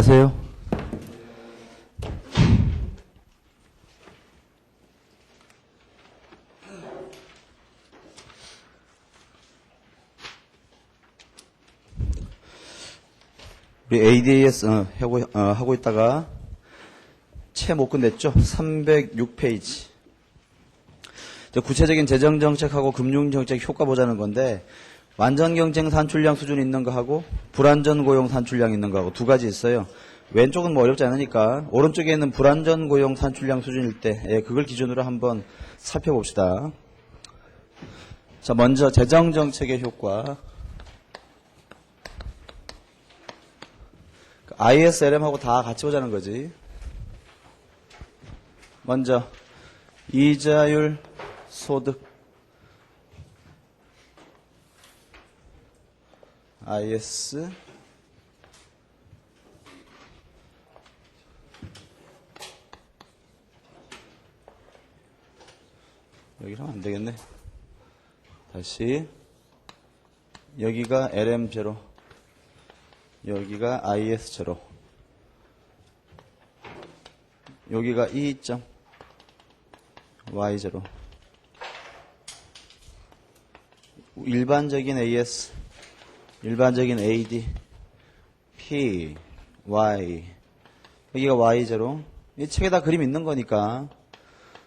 하세요. 우리 ADAS 하고 있다가 채 못 끝냈죠? 306페이지. 구체적인 재정정책하고 금융정책 효과 보자는 건데, 완전 경쟁 산출량 수준 있는 거 하고 불안전 고용 산출량 있는 거 하고 두 가지 있어요. 왼쪽은 뭐 어렵지 않으니까 오른쪽에 있는 불안전 고용 산출량 수준일 때 그걸 기준으로 한번 살펴봅시다. 자, 먼저 재정정책의 효과. ISLM하고 다 같이 보자는 거지. 먼저 이자율 소득 IS 여기로 하면 안 되겠네. 다시 여기가 LM0 여기가 IS0 여기가 E2점 Y0 일반적인 AS 일반적인 AD P Y 여기가 Y0 이 책에다 그림 있는 거니까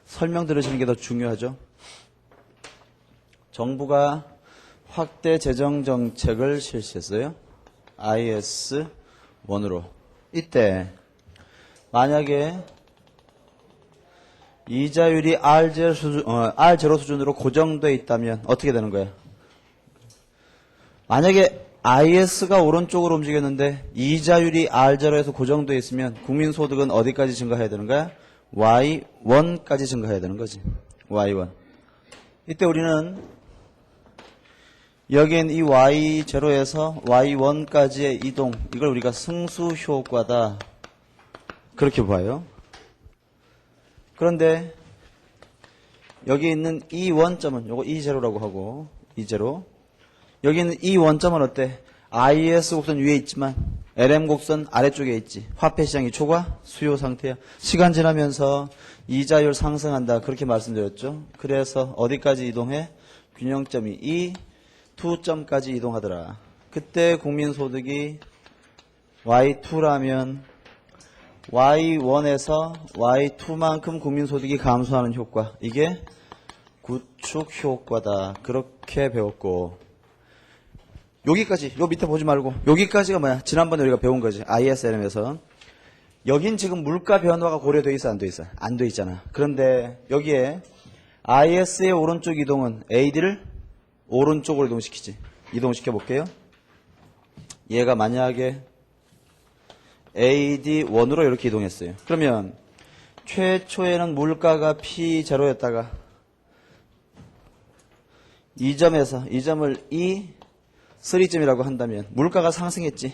설명 들으시는 게 더 중요하죠. 정부가 확대 재정 정책을 실시했어요. IS1으로. 이때 만약에 이자율이 R0 수준으로 고정되어 있다면 어떻게 되는 거야? 만약에 IS가 오른쪽으로 움직였는데 이자율이 R0에서 고정되어 있으면 국민소득은 어디까지 증가해야 되는 거야? Y1까지 증가해야 되는 거지. Y1. 이때 우리는 여기엔 이 Y0에서 Y1까지의 이동, 이걸 우리가 승수효과다. 그렇게 봐요. 그런데 여기 있는 이 원점은 요거 E0라고 하고 E0 여기 있는 이 원점은 어때? IS 곡선 위에 있지만 LM 곡선 아래쪽에 있지. 화폐시장이 초과 수요 상태야. 시간 지나면서 이자율 상승한다. 그렇게 말씀드렸죠. 그래서 어디까지 이동해? 균형점이 이 2점까지 이동하더라. 그때 국민소득이 Y2라면 Y1에서 Y2만큼 국민소득이 감소하는 효과. 이게 구축 효과다. 그렇게 배웠고 여기까지, 요 밑에 보지 말고 여기까지가 뭐야? 지난번에 우리가 배운 거지. ISLM에서. 여긴 지금 물가 변화가 고려돼 있어? 안 돼 있어? 안 돼 있잖아. 그런데 여기에 IS의 오른쪽 이동은 AD를 오른쪽으로 이동시키지. 이동시켜 볼게요. 얘가 만약에 AD1으로 이렇게 이동했어요. 그러면 최초에는 물가가 P0였다가 이 점을 E3점이라고 한다면 물가가 상승했지.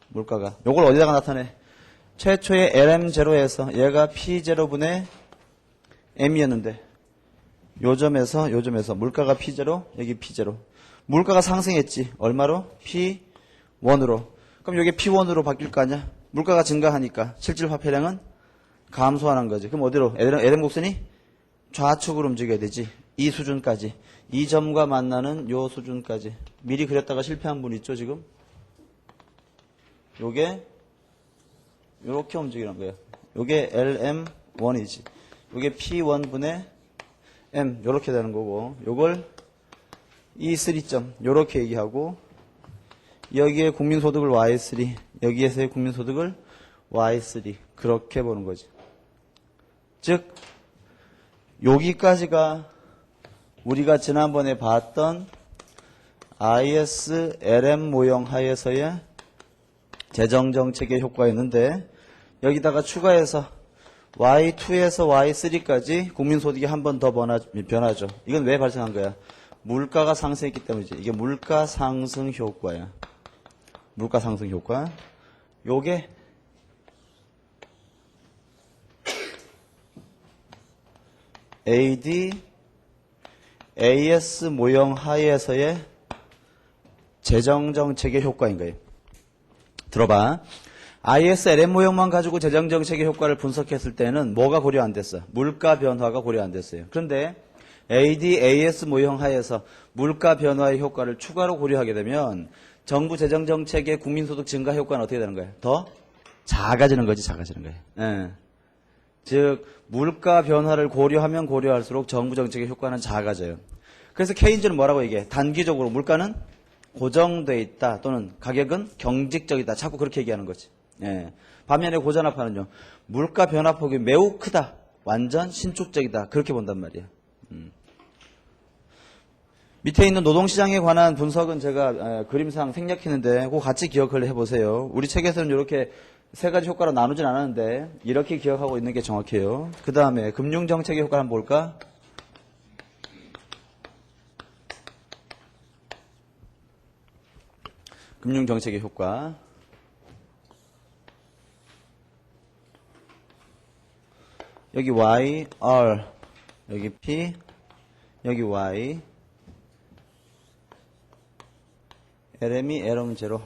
물가가. 요걸 어디다가 나타내? 최초의 LM0에서 얘가 P0분의 M이었는데 요 점에서 물가가 P0 여기 P0 물가가 상승했지. 얼마로? P1으로. 그럼 여기 P1으로 바뀔 거 아니야? 물가가 증가하니까 실질 화폐량은 감소하는 거지. 그럼 어디로? LM 곡선이 좌측으로 움직여야 되지. 이 수준까지. 이 점과 만나는 요 수준까지. 미리 그렸다가 실패한 분 있죠 지금? 요게 요렇게 움직이는 거예요. 요게 LM1이지. 요게 P1분의 M 요렇게 되는 거고 요걸 E3점 요렇게 얘기하고 여기에 국민소득을 Y3 여기에서의 국민소득을 Y3 그렇게 보는 거지. 즉 여기까지가 우리가 지난번에 봤던 ISLM 모형 하에서의 재정정책의 효과였는데 여기다가 추가해서 Y2에서 Y3까지 국민소득이 한 번 더 변하죠. 이건 왜 발생한 거야? 물가가 상승했기 때문이지. 이게 물가 상승 효과야. 물가 상승 효과. 요게 AD, AS 모형 하에서의 재정정책의 효과인 거예요. 들어봐. ISLM 모형만 가지고 재정정책의 효과를 분석했을 때는 뭐가 고려 안 됐어? 물가 변화가 고려 안 됐어요. 그런데 ADAS 모형 하에서 물가 변화의 효과를 추가로 고려하게 되면 정부 재정정책의 국민소득 증가 효과는 어떻게 되는 거예요? 더 작아지는 거지, 작아지는 거예요. 예. 즉 물가 변화를 고려하면 고려할수록 정부 정책의 효과는 작아져요. 그래서 케인즈는 뭐라고 얘기해? 단기적으로 물가는 고정돼 있다 또는 가격은 경직적이다. 자꾸 그렇게 얘기하는 거지. 예. 반면에 고전압파는요. 물가 변화폭이 매우 크다. 완전 신축적이다. 그렇게 본단 말이에요. 밑에 있는 노동시장에 관한 분석은 제가 그림상 생략했는데 그거 같이 기억을 해보세요. 우리 책에서는 이렇게 세 가지 효과로 나누진 않았는데 이렇게 기억하고 있는 게 정확해요. 그 다음에 금융정책의 효과를 한번 볼까? 금융정책의 효과. 여기 Y, R, 여기 P, 여기 Y, LM이 LM 제로,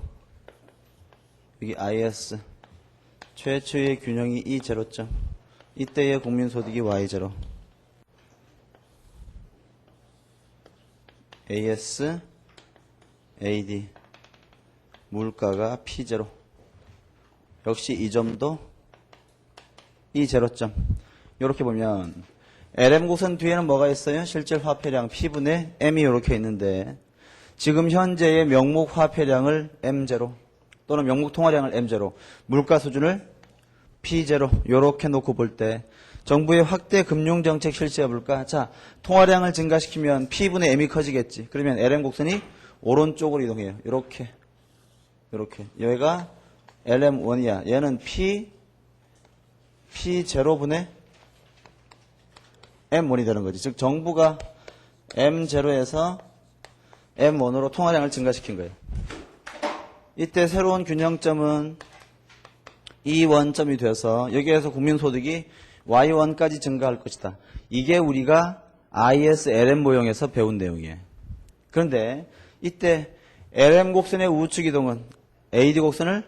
여기 IS, 최초의 균형이 E 제로점, 이때의 국민소득이 Y 제로, AS, AD, 물가가 P 제로, 역시 이 점도 E 제로점. 이렇게 보면 LM 곡선 뒤에는 뭐가 있어요? 실질 화폐량 P분의 M이 이렇게 있는데 지금 현재의 명목 화폐량을 M0 또는 명목 통화량을 M0, 물가 수준을 P0 이렇게 놓고 볼 때 정부의 확대 금융정책 실시해 볼까? 자, 통화량을 증가시키면 P분의 M이 커지겠지. 그러면 LM 곡선이 오른쪽으로 이동해요. 이렇게 여기가 LM1이야. 얘는 P0분의 M1이 되는 거지. 즉 정부가 M0에서 M1으로 통화량을 증가시킨 거예요. 이때 새로운 균형점은 E1점이 돼서 여기에서 국민소득이 Y1까지 증가할 것이다. 이게 우리가 ISLM 모형에서 배운 내용이에요. 그런데 이때 LM 곡선의 우측 이동은 AD 곡선을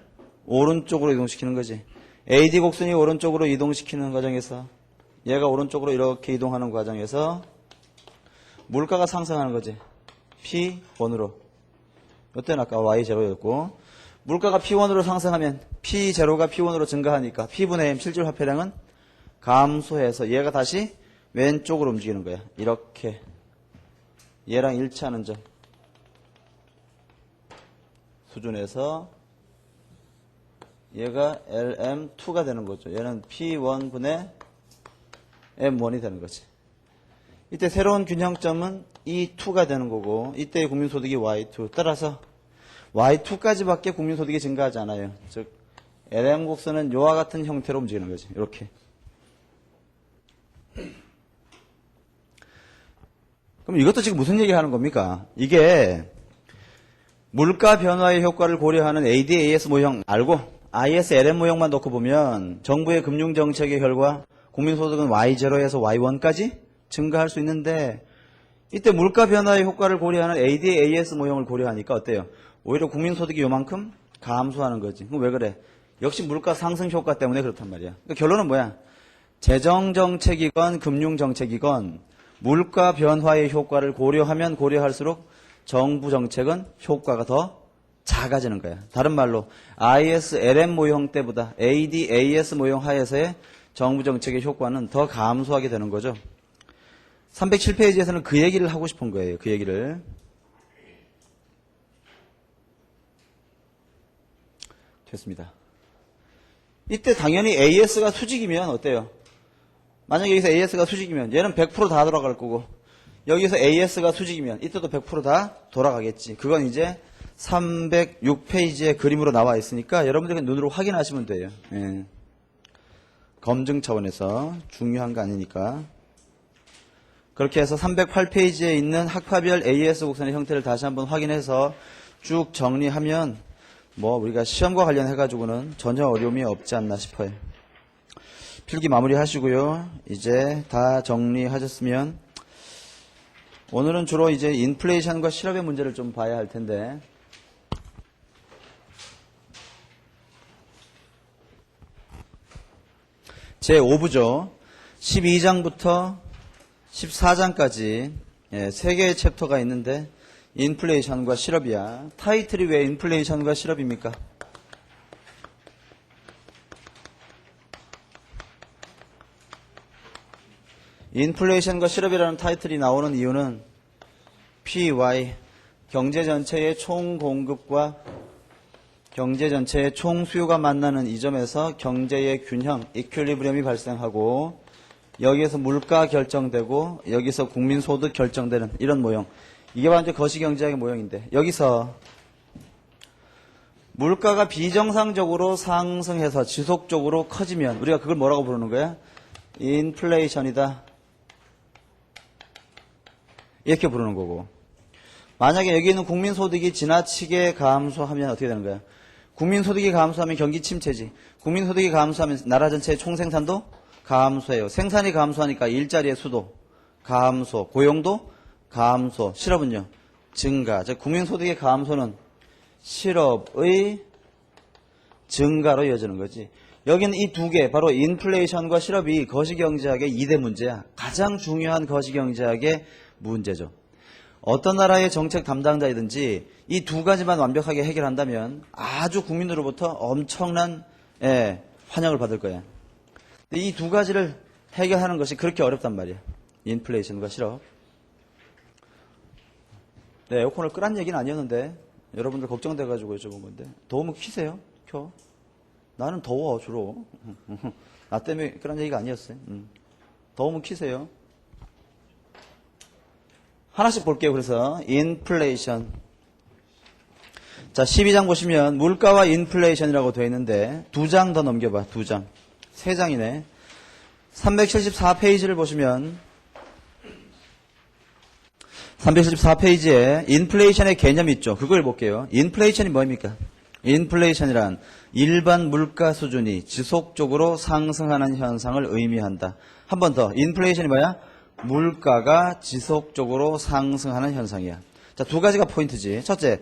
오른쪽으로 이동시키는 거지. AD 곡선이 오른쪽으로 이동시키는 과정에서 얘가 오른쪽으로 이렇게 이동하는 과정에서 물가가 상승하는 거지. P1으로. 이때는 아까 Y0였고 물가가 P1으로 상승하면 P0가 P1으로 증가하니까 P분의 M 실질 화폐량은 감소해서 얘가 다시 왼쪽으로 움직이는 거야. 이렇게 얘랑 일치하는 점 수준에서 얘가 LM2가 되는 거죠. 얘는 P1분의 M1이 되는 거지. 이때 새로운 균형점은 E2가 되는 거고 이때의 국민소득이 Y2. 따라서 Y2까지밖에 국민소득이 증가하지 않아요. 즉 LM 곡선은 이와 같은 형태로 움직이는 거지. 이렇게. 그럼 이것도 지금 무슨 얘기하는 겁니까? 이게 물가 변화의 효과를 고려하는 ADAS 모형 알고 ISLM 모형만 놓고 보면 정부의 금융정책의 결과 국민소득은 Y0에서 Y1까지 증가할 수 있는데 이때 물가 변화의 효과를 고려하는 ADAS 모형을 고려하니까 어때요? 오히려 국민소득이 요만큼 감소하는 거지. 그럼 왜 그래? 역시 물가 상승 효과 때문에 그렇단 말이야. 그러니까 결론은 뭐야? 재정정책이건 금융정책이건 물가 변화의 효과를 고려하면 고려할수록 정부 정책은 효과가 더 작아지는 거야. 다른 말로 ISLM 모형 때보다 ADAS 모형 하에서의 정부 정책의 효과는 더 감소하게 되는 거죠. 307페이지에서는 그 얘기를 하고 싶은 거예요. 그 얘기를. 됐습니다. 이때 당연히 AS가 수직이면 어때요? 만약에 여기서 AS가 수직이면 얘는 100% 다 돌아갈 거고 여기서 AS가 수직이면 이때도 100% 다 돌아가겠지. 그건 이제 306페이지에 그림으로 나와 있으니까 여러분들이 눈으로 확인하시면 돼요. 예. 검증 차원에서 중요한 거 아니니까. 그렇게 해서 308페이지에 있는 학파별 AS 곡선의 형태를 다시 한번 확인해서 쭉 정리하면 뭐 우리가 시험과 관련해 가지고는 전혀 어려움이 없지 않나 싶어요. 필기 마무리 하시고요. 이제 다 정리하셨으면 오늘은 주로 이제 인플레이션과 실업의 문제를 좀 봐야 할 텐데 제5부죠. 12장부터 14장까지 3개의 챕터가 있는데 인플레이션과 실업이야. 타이틀이 왜 인플레이션과 실업입니까? 인플레이션과 실업이라는 타이틀이 나오는 이유는 PY, 경제 전체의 총 공급과 경제 전체의 총 수요가 만나는 이 점에서 경제의 균형, 이퀄리브리엄이 발생하고 여기에서 물가 결정되고 여기서 국민소득 결정되는 이런 모형. 이게 바로 이제 거시경제학의 모형인데 여기서 물가가 비정상적으로 상승해서 지속적으로 커지면 우리가 그걸 뭐라고 부르는 거야? 인플레이션이다. 이렇게 부르는 거고, 만약에 여기 있는 국민소득이 지나치게 감소하면 어떻게 되는 거야? 국민소득이 감소하면 경기 침체지. 국민소득이 감소하면 나라 전체의 총생산도 감소해요. 생산이 감소하니까 일자리의 수도 감소, 고용도 감소, 실업은요 증가. 즉 국민소득의 감소는 실업의 증가로 이어지는 거지. 여기는 이 두 개, 바로 인플레이션과 실업이 거시경제학의 2대 문제야. 가장 중요한 거시경제학의 문제죠. 어떤 나라의 정책 담당자이든지 이 두 가지만 완벽하게 해결한다면 아주 국민으로부터 엄청난 환영을 받을 거야. 근데 이 두 가지를 해결하는 것이 그렇게 어렵단 말이야. 인플레이션과 실업. 네, 에어컨을 끄란 얘기는 아니었는데 여러분들 걱정돼가지고 여쭤본 건데 더우면 키세요? 켜. 나는 더워 주로. 나 때문에 끄란 얘기가 아니었어요. 더우면 키세요. 하나씩 볼게요. 그래서 인플레이션. 자, 12장 보시면 물가와 인플레이션이라고 되어 있는데 2장 더 넘겨봐. 2장. 3장이네. 374페이지를 보시면 374페이지에 인플레이션의 개념이 있죠. 그걸 볼게요. 인플레이션이 뭐입니까? 인플레이션이란 일반 물가 수준이 지속적으로 상승하는 현상을 의미한다. 한 번 더. 인플레이션이 뭐야? 물가가 지속적으로 상승하는 현상이야. 자, 두 가지가 포인트지. 첫째,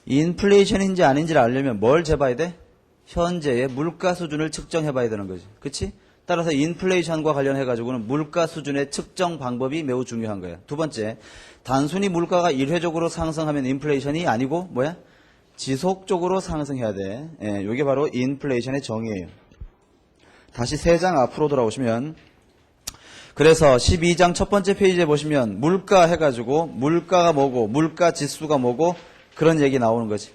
인플레이션인지 아닌지를 알려면 뭘 재봐야 돼? 현재의 물가 수준을 측정해 봐야 되는 거지. 그치? 따라서 인플레이션과 관련해가지고는 물가 수준의 측정 방법이 매우 중요한 거야. 두 번째, 단순히 물가가 일회적으로 상승하면 인플레이션이 아니고 뭐야? 지속적으로 상승해야 돼. 이게 바로 인플레이션의 정의예요. 다시 3장 앞으로 돌아오시면, 그래서 12장 첫 번째 페이지에 보시면 물가 해가지고 물가가 뭐고 물가 지수가 뭐고 그런 얘기 나오는 거지.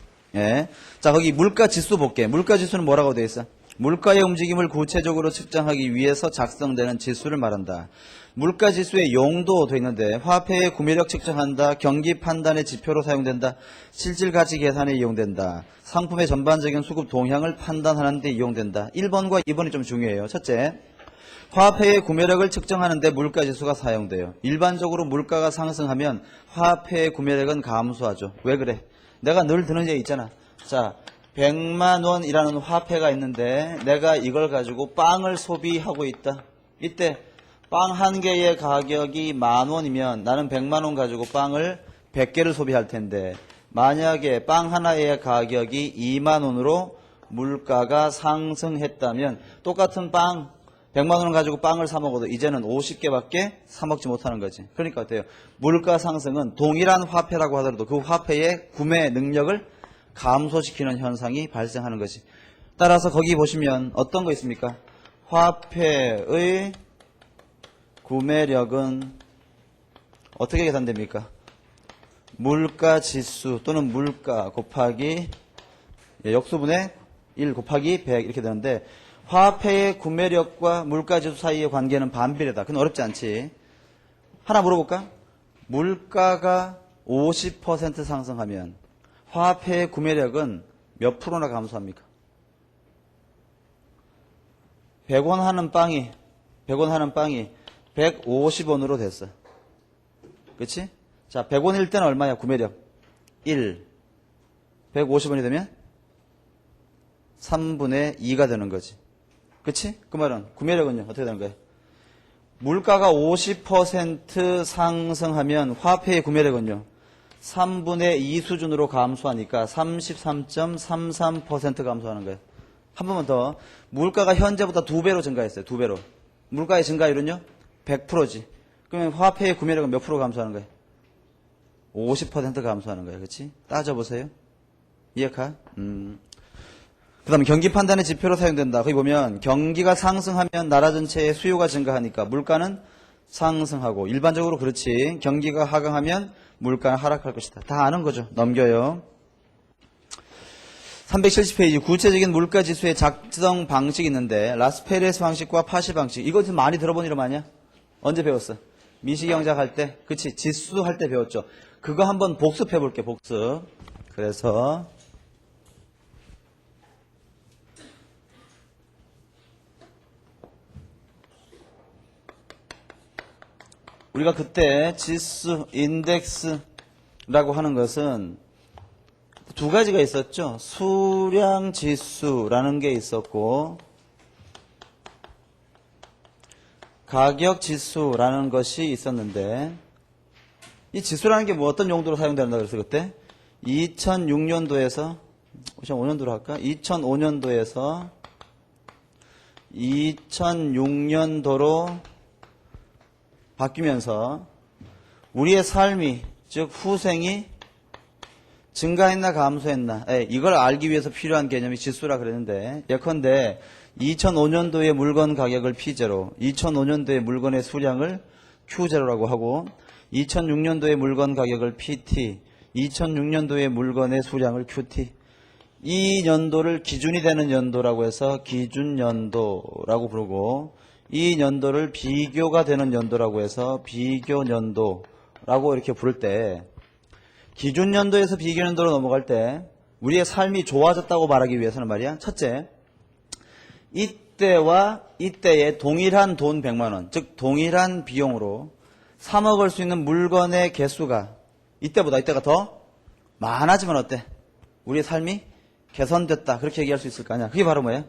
자, 거기 물가 지수 볼게. 물가 지수는 뭐라고 되어 있어? 물가의 움직임을 구체적으로 측정하기 위해서 작성되는 지수를 말한다. 물가 지수의 용도 되어 있는데 화폐의 구매력 측정한다. 경기 판단의 지표로 사용된다. 실질 가치 계산에 이용된다. 상품의 전반적인 수급 동향을 판단하는 데 이용된다. 1번과 2번이 좀 중요해요. 첫째, 화폐의 구매력을 측정하는데 물가지수가 사용돼요. 일반적으로 물가가 상승하면 화폐의 구매력은 감소하죠. 왜 그래? 내가 늘 드는 얘기 있잖아. 자, 100만 원이라는 화폐가 있는데 내가 이걸 가지고 빵을 소비하고 있다. 이때 빵 한 개의 가격이 10,000원이면 나는 100만 원 가지고 빵을 100개를 소비할 텐데 만약에 빵 하나의 가격이 2만 원으로 물가가 상승했다면 똑같은 빵 100만 원을 가지고 빵을 사 먹어도 이제는 50개밖에 사 먹지 못하는 거지. 그러니까 어때요? 물가 상승은 동일한 화폐라고 하더라도 그 화폐의 구매 능력을 감소시키는 현상이 발생하는 거지. 따라서 거기 보시면 어떤 거 있습니까? 화폐의 구매력은 어떻게 계산됩니까? 물가 지수 또는 물가 곱하기 역수분의 1 곱하기 100 이렇게 되는데 화폐의 구매력과 물가지수 사이의 관계는 반비례다. 그건 어렵지 않지. 하나 물어볼까? 물가가 50% 상승하면 화폐의 구매력은 몇 프로나 감소합니까? 100원 하는 빵이 150원으로 됐어. 그치? 자, 100원일 때는 얼마야? 구매력 1. 150원이 되면 3분의 2가 되는 거지. 그치? 그 말은 구매력은요 어떻게 되는 거예요? 물가가 50% 상승하면 화폐의 구매력은요 3분의 2 수준으로 감소하니까 33.33% 감소하는 거예요. 한 번만 더. 물가가 현재보다 2배로 증가했어요. 2배로. 물가의 증가율은요? 100%지. 그러면 화폐의 구매력은 몇 프로 감소하는 거예요? 50% 감소하는 거예요. 그렇지? 따져보세요. 이해가? 그 다음에 경기 판단의 지표로 사용된다. 거기 보면 경기가 상승하면 나라 전체의 수요가 증가하니까 물가는 상승하고, 일반적으로 그렇지. 경기가 하강하면 물가는 하락할 것이다. 다 아는 거죠. 넘겨요. 370페이지 구체적인 물가지수의 작성 방식이 있는데 라스페레스 방식과 파시 방식, 이거 좀 많이 들어본 이름 아니야? 언제 배웠어? 미시경제학 할 때, 그치? 지수 할 때 배웠죠. 그거 한번 복습해 볼게. 복습. 그래서 우리가 그때 지수, 인덱스라고 하는 것은 두 가지가 있었죠. 수량지수라는 게 있었고 가격지수라는 것이 있었는데, 이 지수라는 게 뭐 어떤 용도로 사용된다 그래서 그때 2006년도에서 5년도로 할까? 2005년도에서 2006년도로 바뀌면서 우리의 삶이, 즉 후생이 증가했나 감소했나, 이걸 알기 위해서 필요한 개념이 지수라 그랬는데, 예컨대 2005년도의 물건 가격을 P0, 2005년도의 물건의 수량을 Q0라고 하고 2006년도의 물건 가격을 PT, 2006년도의 물건의 수량을 QT, 이 연도를 기준이 되는 연도라고 해서 기준연도라고 부르고, 이 연도를 비교가 되는 연도라고 해서 비교연도라고 이렇게 부를 때, 기준연도에서 비교연도로 넘어갈 때 우리의 삶이 좋아졌다고 말하기 위해서는 말이야, 첫째, 이때와 이때의 동일한 돈 100만원, 즉 동일한 비용으로 사 먹을 수 있는 물건의 개수가 이때보다 이때가 더 많아지면 어때? 우리의 삶이 개선됐다, 그렇게 얘기할 수 있을 거 아니야. 그게 바로 뭐야?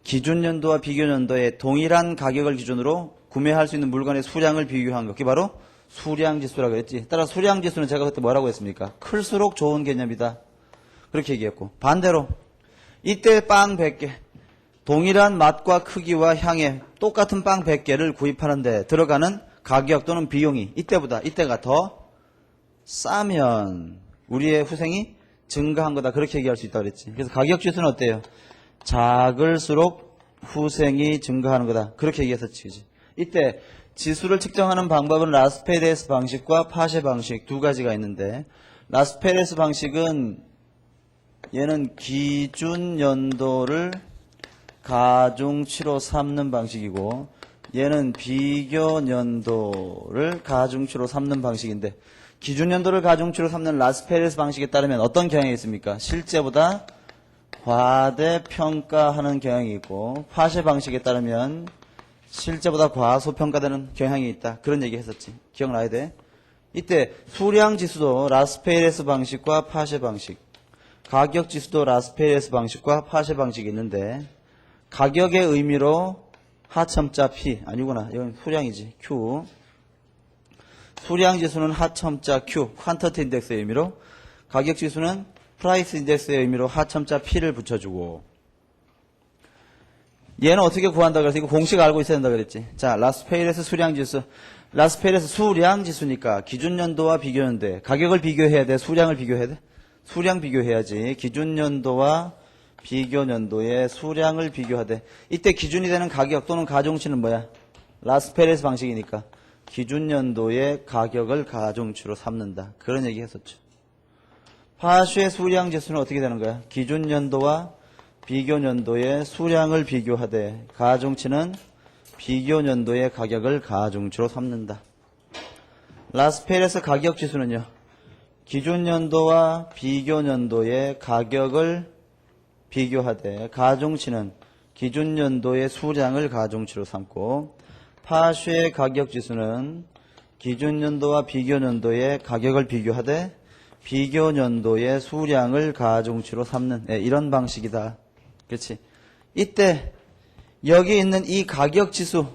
기준연도와 비교연도의 동일한 가격을 기준으로 구매할 수 있는 물건의 수량을 비교한 것, 그게 바로 수량지수라고 했지. 따라서 수량지수는 제가 그때 뭐라고 했습니까? 클수록 좋은 개념이다, 그렇게 얘기했고, 반대로 이때 빵 100개, 동일한 맛과 크기와 향에 똑같은 빵 100개를 구입하는데 들어가는 가격 또는 비용이 이때보다 이때가 더 싸면 우리의 후생이 증가한 거다, 그렇게 얘기할 수 있다고 그랬지. 그래서 가격지수는 어때요? 작을수록 후생이 증가하는 거다, 그렇게 얘기했었지. 그치? 이때 지수를 측정하는 방법은 라스페레스 방식과 파쉐 방식 두 가지가 있는데, 라스페레스 방식은 얘는 기준연도를 가중치로 삼는 방식이고, 얘는 비교연도를 가중치로 삼는 방식인데, 기준연도를 가중치로 삼는 라스페레스 방식에 따르면 어떤 경향이 있습니까? 실제보다 과대평가하는 경향이 있고, 파쉐 방식에 따르면 실제보다 과소평가되는 경향이 있다, 그런 얘기 했었지. 기억나야 돼. 이때 수량지수도 라스페레스 방식과 파쉐 방식, 가격지수도 라스페레스 방식과 파쉐 방식이 있는데, 가격의 의미로 하첨자 P, 아니구나, 이건 수량이지, Q. 수량지수는 하첨자 Q, 퀀터티 인덱스의 의미로, 가격지수는 프라이스 인덱스의 의미로 하첨자 P를 붙여주고, 얘는 어떻게 구한다 그래서 이거 공식 알고 있어야 된다 그랬지. 자, 라스페레스 수량지수. 라스페레스 수량지수니까 기준연도와 비교연도에 가격을 비교해야 돼, 수량을 비교해야 돼? 수량 비교해야지. 기준연도와 비교연도의 수량을 비교하되, 이때 기준이 되는 가격 또는 가중치는 뭐야? 라스페레스 방식이니까 기준연도의 가격을 가중치로 삼는다, 그런 얘기 했었죠. 파쉐 수량지수는 어떻게 되는 거야? 기준연도와 비교연도의 수량을 비교하되 가중치는 비교연도의 가격을 가중치로 삼는다. 라스페레스 가격지수는요, 기준연도와 비교연도의 가격을 비교하되 가중치는 기준연도의 수량을 가중치로 삼고, 파쉐 가격지수는 기준연도와 비교연도의 가격을 비교하되 비교연도의 수량을 가중치로 삼는, 이런 방식이다. 그렇지? 이때 여기 있는 이 가격지수,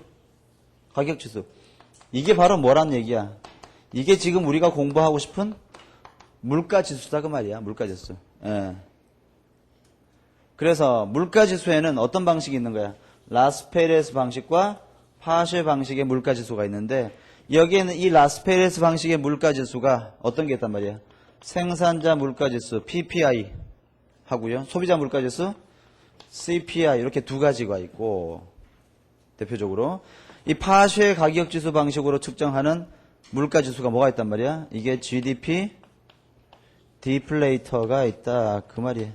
이게 바로 뭐란 얘기야? 이게 지금 우리가 공부하고 싶은 물가지수다 그 말이야. 물가지수. 그래서 물가지수에는 어떤 방식이 있는 거야? 라스페이레스 방식과 파쉐 방식의 물가지수가 있는데 여기에는 이 라스페이레스 방식의 물가지수가 어떤 게 있단 말이야? 생산자 물가지수 PPI 하고요. 소비자 물가지수 CPI 이렇게 두 가지가 있고 대표적으로 이 파쉐 가격지수 방식으로 측정하는 물가지수가 뭐가 있단 말이야? 이게 GDP 디플레이터가 있다 그 말이에요.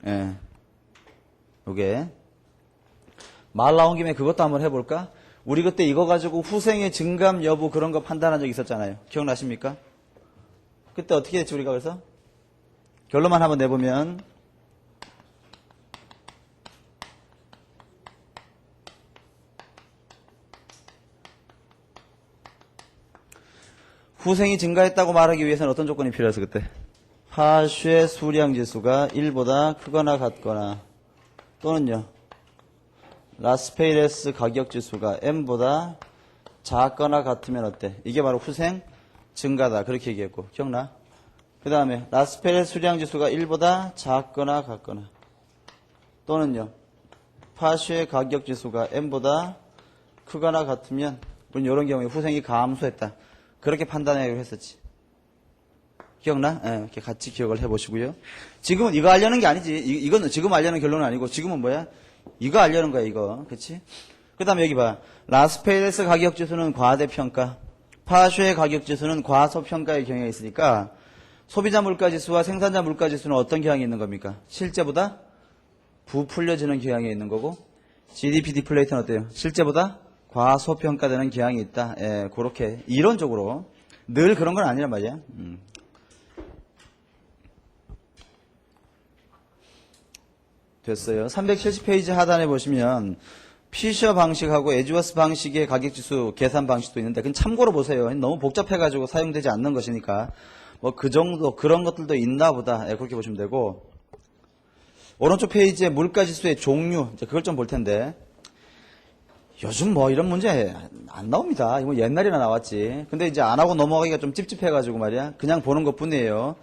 예. 요게 말 나온 김에 그것도 한번 해볼까? 우리 그때 이거 가지고 후생의 증감 여부 그런 거 판단한 적 있었잖아요. 기억나십니까? 그때 어떻게 했지 우리가 그래서? 결론만 한번 내보면 후생이 증가했다고 말하기 위해서는 어떤 조건이 필요해서 그때? 파쉐 수량지수가 1보다 크거나 같거나 또는요 라스페이레스 가격지수가 M보다 작거나 같으면 어때? 이게 바로 후생 증가다 그렇게 얘기했고 기억나? 그 다음에 라스페이레스 수량지수가 1보다 작거나 같거나 또는요 파쉐 가격지수가 M보다 크거나 같으면 물론 이런 경우에 후생이 감소했다 그렇게 판단하기로 했었지. 기억나? 예, 이렇게 같이 기억을 해보시고요. 지금은 이거 알려는 게 아니지. 이거는 지금 알려는 결론은 아니고 지금은 뭐야? 이거 알려는 거야, 이거. 그치? 그 다음에 여기 봐. 라스페이레스 가격지수는 과대평가, 파쉐의 가격지수는 과소평가의 경향이 있으니까 소비자 물가지수와 생산자 물가지수는 어떤 경향이 있는 겁니까? 실제보다 부풀려지는 경향이 있는 거고 GDP 디플레이터는 어때요? 실제보다 과소평가되는 경향이 있다. 예, 그렇게 이론적으로 늘 그런 건 아니란 말이야. 됐어요. 370페이지 하단에 보시면 피셔 방식하고 에즈워스 방식의 가격지수 계산 방식도 있는데 그건 참고로 보세요. 너무 복잡해가지고 사용되지 않는 것이니까 뭐 그 정도 그런 것들도 있나 보다. 예, 그렇게 보시면 되고 오른쪽 페이지에 물가지수의 종류 이제 그걸 좀 볼 텐데 요즘 뭐 이런 문제 안 나옵니다. 이거 옛날이나 나왔지. 근데 이제 안 하고 넘어가기가 좀 찝찝해가지고 말이야. 그냥 보는 것 뿐이에요.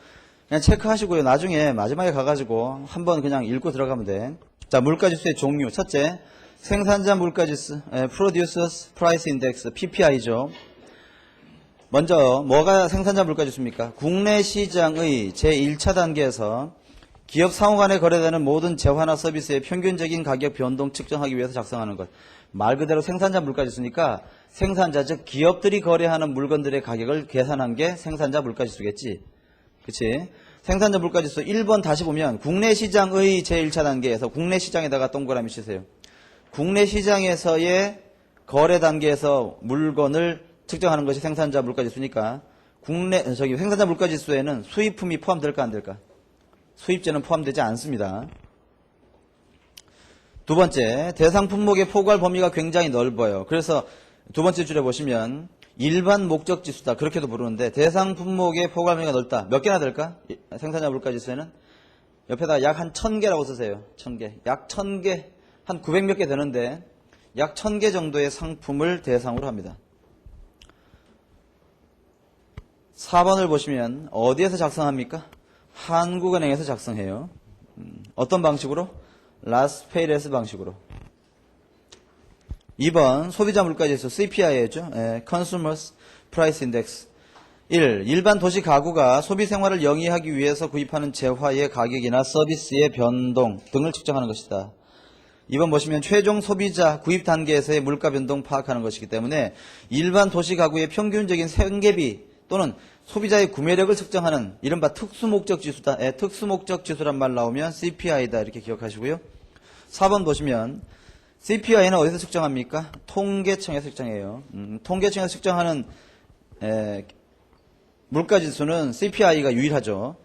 그냥 체크하시고요. 나중에 마지막에 가가지고 한번 그냥 읽고 들어가면 돼. 자, 물가지수의 종류. 첫째, 생산자 물가지수, Producers Price Index, PPI죠. 먼저 뭐가 생산자 물가지수입니까? 국내 시장의 제1차 단계에서 기업 상호 간에 거래되는 모든 재화나 서비스의 평균적인 가격 변동 측정하기 위해서 작성하는 것. 말 그대로 생산자 물가지수니까 생산자 즉 기업들이 거래하는 물건들의 가격을 계산한 게 생산자 물가지수겠지. 그치? 생산자 물가지수 1번 다시 보면 국내 시장의 제1차 단계에서 국내 시장에다가 동그라미 치세요. 국내 시장에서의 거래 단계에서 물건을 측정하는 것이 생산자 물가지수니까 생산자 물가지수에는 수입품이 포함될까 안 될까? 수입재는 포함되지 않습니다. 두 번째, 대상 품목의 포괄 범위가 굉장히 넓어요. 그래서 두 번째 줄에 보시면 일반 목적 지수다 그렇게도 부르는데 대상 품목의 포괄 범위가 넓다. 몇 개나 될까? 생산자 물가지수에는 옆에다 약 한 1000개라고 쓰세요. 1000개. 약 1000개, 한 900몇 개 되는데 약 1000개 정도의 상품을 대상으로 합니다. 4번을 보시면 어디에서 작성합니까? 한국은행에서 작성해요. 어떤 방식으로? 라스페이레스 방식으로. 2번 소비자 물가지수 CPI죠. Consumers Price Index. 1. 일반 도시 가구가 소비 생활을 영위하기 위해서 구입하는 재화의 가격이나 서비스의 변동 등을 측정하는 것이다. 2번 보시면 최종 소비자 구입 단계에서의 물가 변동 파악하는 것이기 때문에 일반 도시 가구의 평균적인 생계비 또는 소비자의 구매력을 측정하는 이른바 특수목적 지수다. 특수목적 지수란 말 나오면 CPI다 이렇게 기억하시고요. 4번 보시면 CPI는 어디서 측정합니까? 통계청에서 측정해요. 통계청에서 측정하는 물가지수는 CPI가 유일하죠.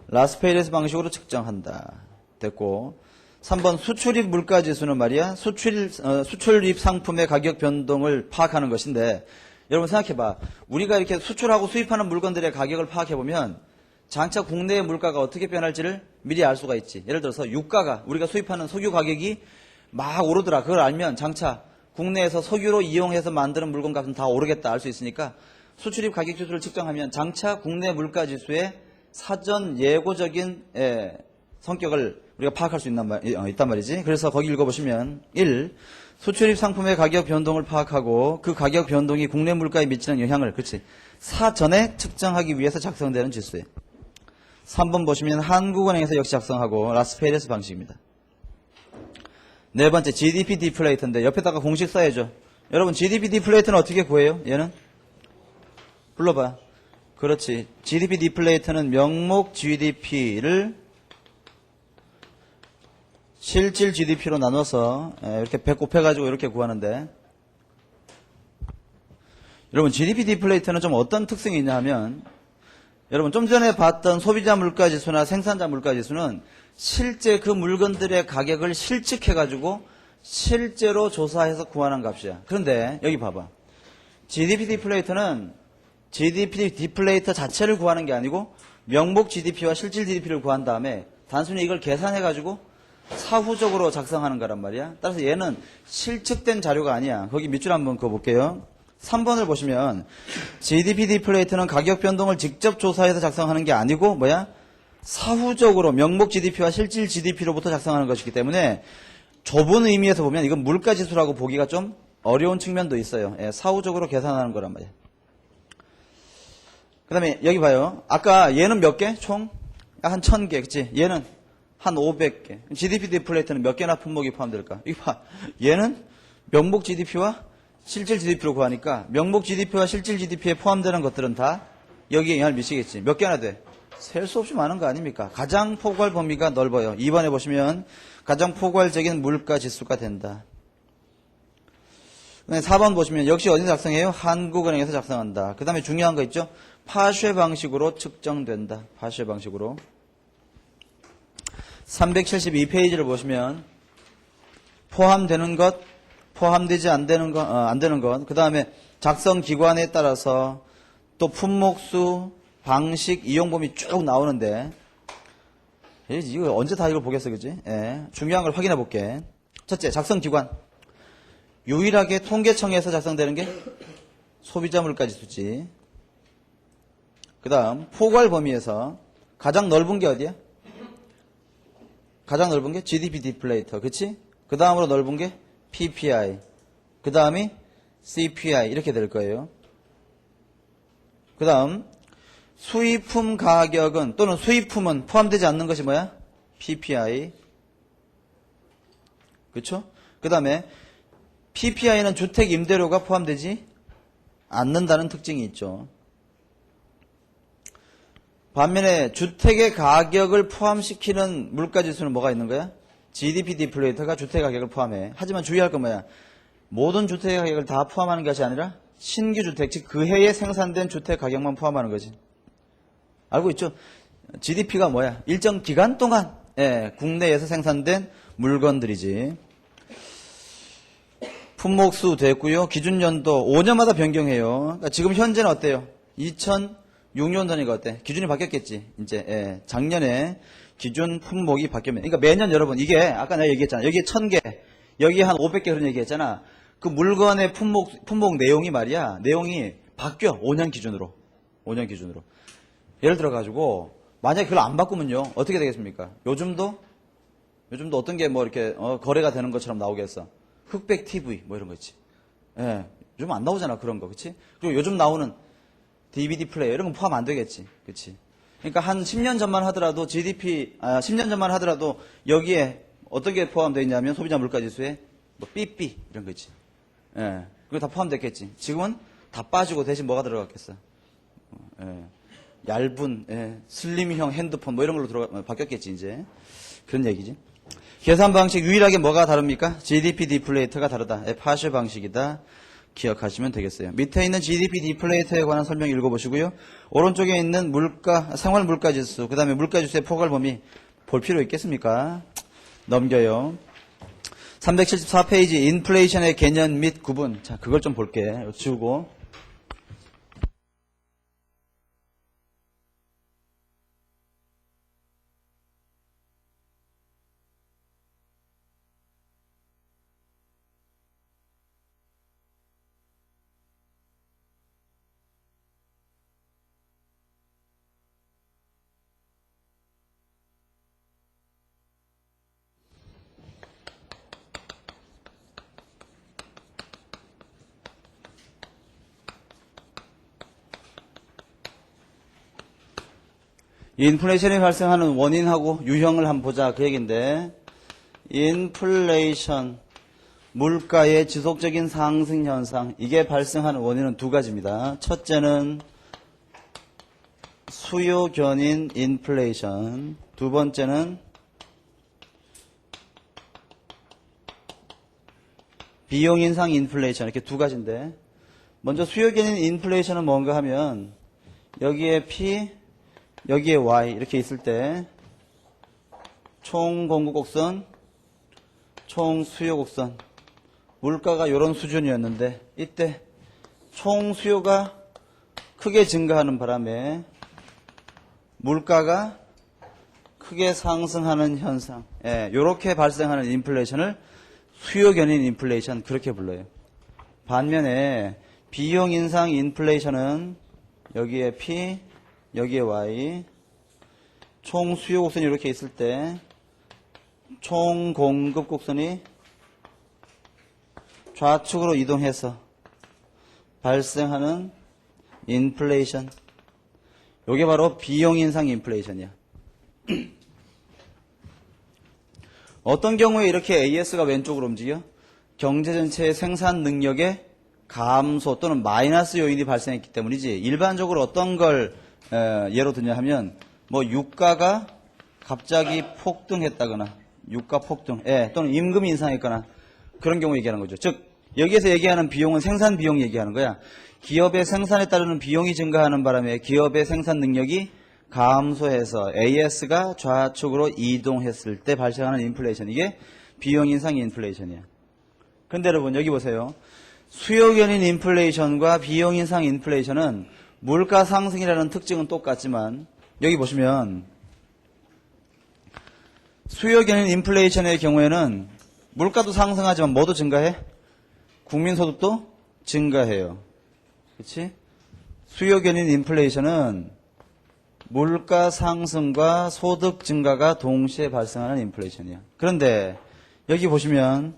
라스페이레스 방식으로 측정한다. 됐고 3번 수출입 물가지수는 말이야 수출입 상품의 가격 변동을 파악하는 것인데 여러분 생각해봐. 우리가 이렇게 수출하고 수입하는 물건들의 가격을 파악해보면 장차 국내의 물가가 어떻게 변할지를 미리 알 수가 있지. 예를 들어서 유가가 우리가 수입하는 석유 가격이 막 오르더라. 그걸 알면 장차 국내에서 석유로 이용해서 만드는 물건 값은 다 오르겠다 알 수 있으니까 수출입 가격 지수를 측정하면 장차 국내 물가 지수의 사전 예고적인 성격을 우리가 파악할 수 있단 말이지. 그래서 거기 읽어보시면 1. 수출입 상품의 가격 변동을 파악하고 그 가격 변동이 국내 물가에 미치는 영향을 사전에 측정하기 위해서 작성되는 지수예요. 3번 보시면 한국은행에서 역시 작성하고 라스페이레스 방식입니다. 네 번째 GDP 디플레이터인데 옆에다가 공식 써야죠. 여러분 GDP 디플레이터는 어떻게 구해요? 얘는? 불러봐. 그렇지. GDP 디플레이터는 명목 GDP를 실질 GDP로 나눠서 이렇게 100 곱해가지고 이렇게 구하는데, 여러분 GDP 디플레이터는 좀 어떤 특성이 있냐 하면, 여러분 좀 전에 봤던 소비자 물가지수나 생산자 물가지수는 실제 그 물건들의 가격을 실측해가지고 실제로 조사해서 구하는 값이야. 그런데 여기 봐봐. GDP 디플레이터는 GDP 디플레이터 자체를 구하는 게 아니고 명목 GDP와 실질 GDP를 구한 다음에 단순히 이걸 계산해가지고 사후적으로 작성하는 거란 말이야. 따라서 얘는 실측된 자료가 아니야. 거기 밑줄 한번 그어볼게요. 3번을 보시면 GDP 디플레이터는 가격 변동을 직접 조사해서 작성하는 게 아니고 사후적으로 명목 GDP와 실질 GDP로부터 작성하는 것이기 때문에 좁은 의미에서 보면 이건 물가지수라고 보기가 좀 어려운 측면도 있어요. 사후적으로 계산하는 거란 말이야. 그 다음에 여기 봐요. 아까 얘는 몇 개? 총? 한 1000개. 그치? 얘는 한 500개. GDP 디플레이터는 몇 개나 품목이 포함될까? 이거 봐. 얘는 명목 GDP와 실질 GDP로 구하니까 명목 GDP와 실질 GDP에 포함되는 것들은 다 여기에 영향을 미치겠지. 몇 개나 돼? 셀 수 없이 많은 거 아닙니까? 가장 포괄 범위가 넓어요. 2번에 보시면 가장 포괄적인 물가 지수가 된다. 4번 보시면 역시 어디서 작성해요? 한국은행에서 작성한다. 그 다음에 중요한 거 있죠? 파쉐 방식으로 측정된다. 파쉐 방식으로. 372페이지를 보시면 포함되는 것, 포함되지 안 되는 것, 그 다음에 작성 기관에 따라서 또 품목수, 방식, 이용범위 쭉 나오는데, 이거 언제 다 이걸 보겠어, 그지? 중요한 걸 확인해 볼게. 첫째, 작성 기관. 유일하게 통계청에서 작성되는 게 소비자 물가지수지. 그 다음, 포괄 범위에서 가장 넓은 게 어디야? 가장 넓은 게 GDP 디플레이터, 그치? 그 다음으로 넓은 게 PPI, 그 다음이 CPI, 이렇게 될 거예요. 그 다음, 수입품 가격은, 또는 수입품은 포함되지 않는 것이 뭐야? PPI. 그쵸? 그 다음에, PPI는 주택 임대료가 포함되지 않는다는 특징이 있죠. 반면에 주택의 가격을 포함시키는 물가지수는 뭐가 있는 거야? GDP 디플레이터가 주택 가격을 포함해. 하지만 주의할 건 뭐야? 모든 주택 가격을 다 포함하는 것이 아니라 신규 주택, 즉 그 해에 생산된 주택 가격만 포함하는 거지. 알고 있죠? GDP가 뭐야? 일정 기간 동안 국내에서 생산된 물건들이지. 품목수 됐고요. 기준연도 5년마다 변경해요. 그러니까 지금 현재는 어때요? 2006년도니까 어때? 기준이 바뀌었겠지. 이제 작년에 기준 품목이 바뀌면, 그러니까 매년 여러분 이게 아까 내가 얘기했잖아. 여기에 1000개, 여기에 한 500개 그런 얘기했잖아. 그 물건의 품목 내용이 말이야. 내용이 바뀌어. 5년 기준으로. 5년 기준으로. 예를 들어 가지고 만약에 그걸 안 바꾸면요. 어떻게 되겠습니까? 요즘도 어떤 게 뭐 이렇게 거래가 되는 것처럼 나오겠어. 흑백 TV 뭐 이런 거 있지. 요즘 안 나오잖아 그런 거, 그렇지? 그리고 요즘 나오는 DVD 플레이어 이런 건 포함 안 되겠지, 그렇지? 그러니까 한 10년 전만 하더라도 10년 전만 하더라도 여기에 어떤 게 포함되어 있냐면 소비자 물가지수에 뭐 삐삐 이런 거 있지. 그거 다 포함됐겠지. 지금은 다 빠지고 대신 뭐가 들어갔겠어? 얇은 슬림형 핸드폰 뭐 이런 걸로 바뀌었겠지 이제. 그런 얘기지. 계산 방식 유일하게 뭐가 다릅니까? GDP 디플레이터가 다르다. 파쉐 방식이다. 기억하시면 되겠어요. 밑에 있는 GDP 디플레이터에 관한 설명 읽어보시고요. 오른쪽에 있는 생활 물가지수, 그 다음에 물가지수의 포괄 범위 볼 필요 있겠습니까? 넘겨요. 374페이지 인플레이션의 개념 및 구분. 자, 그걸 좀 볼게. 지우고. 인플레이션이 발생하는 원인하고 유형을 한번 보자 그 얘기인데 인플레이션 물가의 지속적인 상승 현상 이게 발생하는 원인은 두 가지입니다. 첫째는 수요 견인 인플레이션, 두 번째는 비용 인상 인플레이션 이렇게 두 가지인데 먼저 수요 견인 인플레이션은 뭔가 하면 여기에 P, 여기에 Y 이렇게 있을 때 총 공급 곡선, 총 수요 곡선 물가가 이런 수준이었는데 이때 총 수요가 크게 증가하는 바람에 물가가 크게 상승하는 현상 이렇게 발생하는 인플레이션을 수요 견인 인플레이션 그렇게 불러요. 반면에 비용 인상 인플레이션은 여기에 P, 여기에 Y 총 수요 곡선이 이렇게 있을 때 총 공급 곡선이 좌측으로 이동해서 발생하는 인플레이션 이게 바로 비용 인상 인플레이션이야. 어떤 경우에 이렇게 AS가 왼쪽으로 움직여? 경제 전체의 생산 능력의 감소 또는 마이너스 요인이 발생했기 때문이지. 일반적으로 어떤 걸 예로 드냐 하면 뭐 유가가 갑자기 폭등했다거나 유가 폭등 또는 임금 인상했거나 그런 경우 얘기하는 거죠. 즉 여기에서 얘기하는 비용은 생산 비용 얘기하는 거야. 기업의 생산에 따르는 비용이 증가하는 바람에 기업의 생산 능력이 감소해서 AS가 좌측으로 이동했을 때 발생하는 인플레이션 이게 비용 인상 인플레이션이야. 근데 여러분 여기 보세요. 수요 견인 인플레이션과 비용 인상 인플레이션은 물가 상승이라는 특징은 똑같지만 여기 보시면 수요 견인 인플레이션의 경우에는 물가도 상승하지만 뭐도 증가해? 국민소득도 증가해요. 그렇지? 수요 견인 인플레이션은 물가 상승과 소득 증가가 동시에 발생하는 인플레이션이야. 그런데 여기 보시면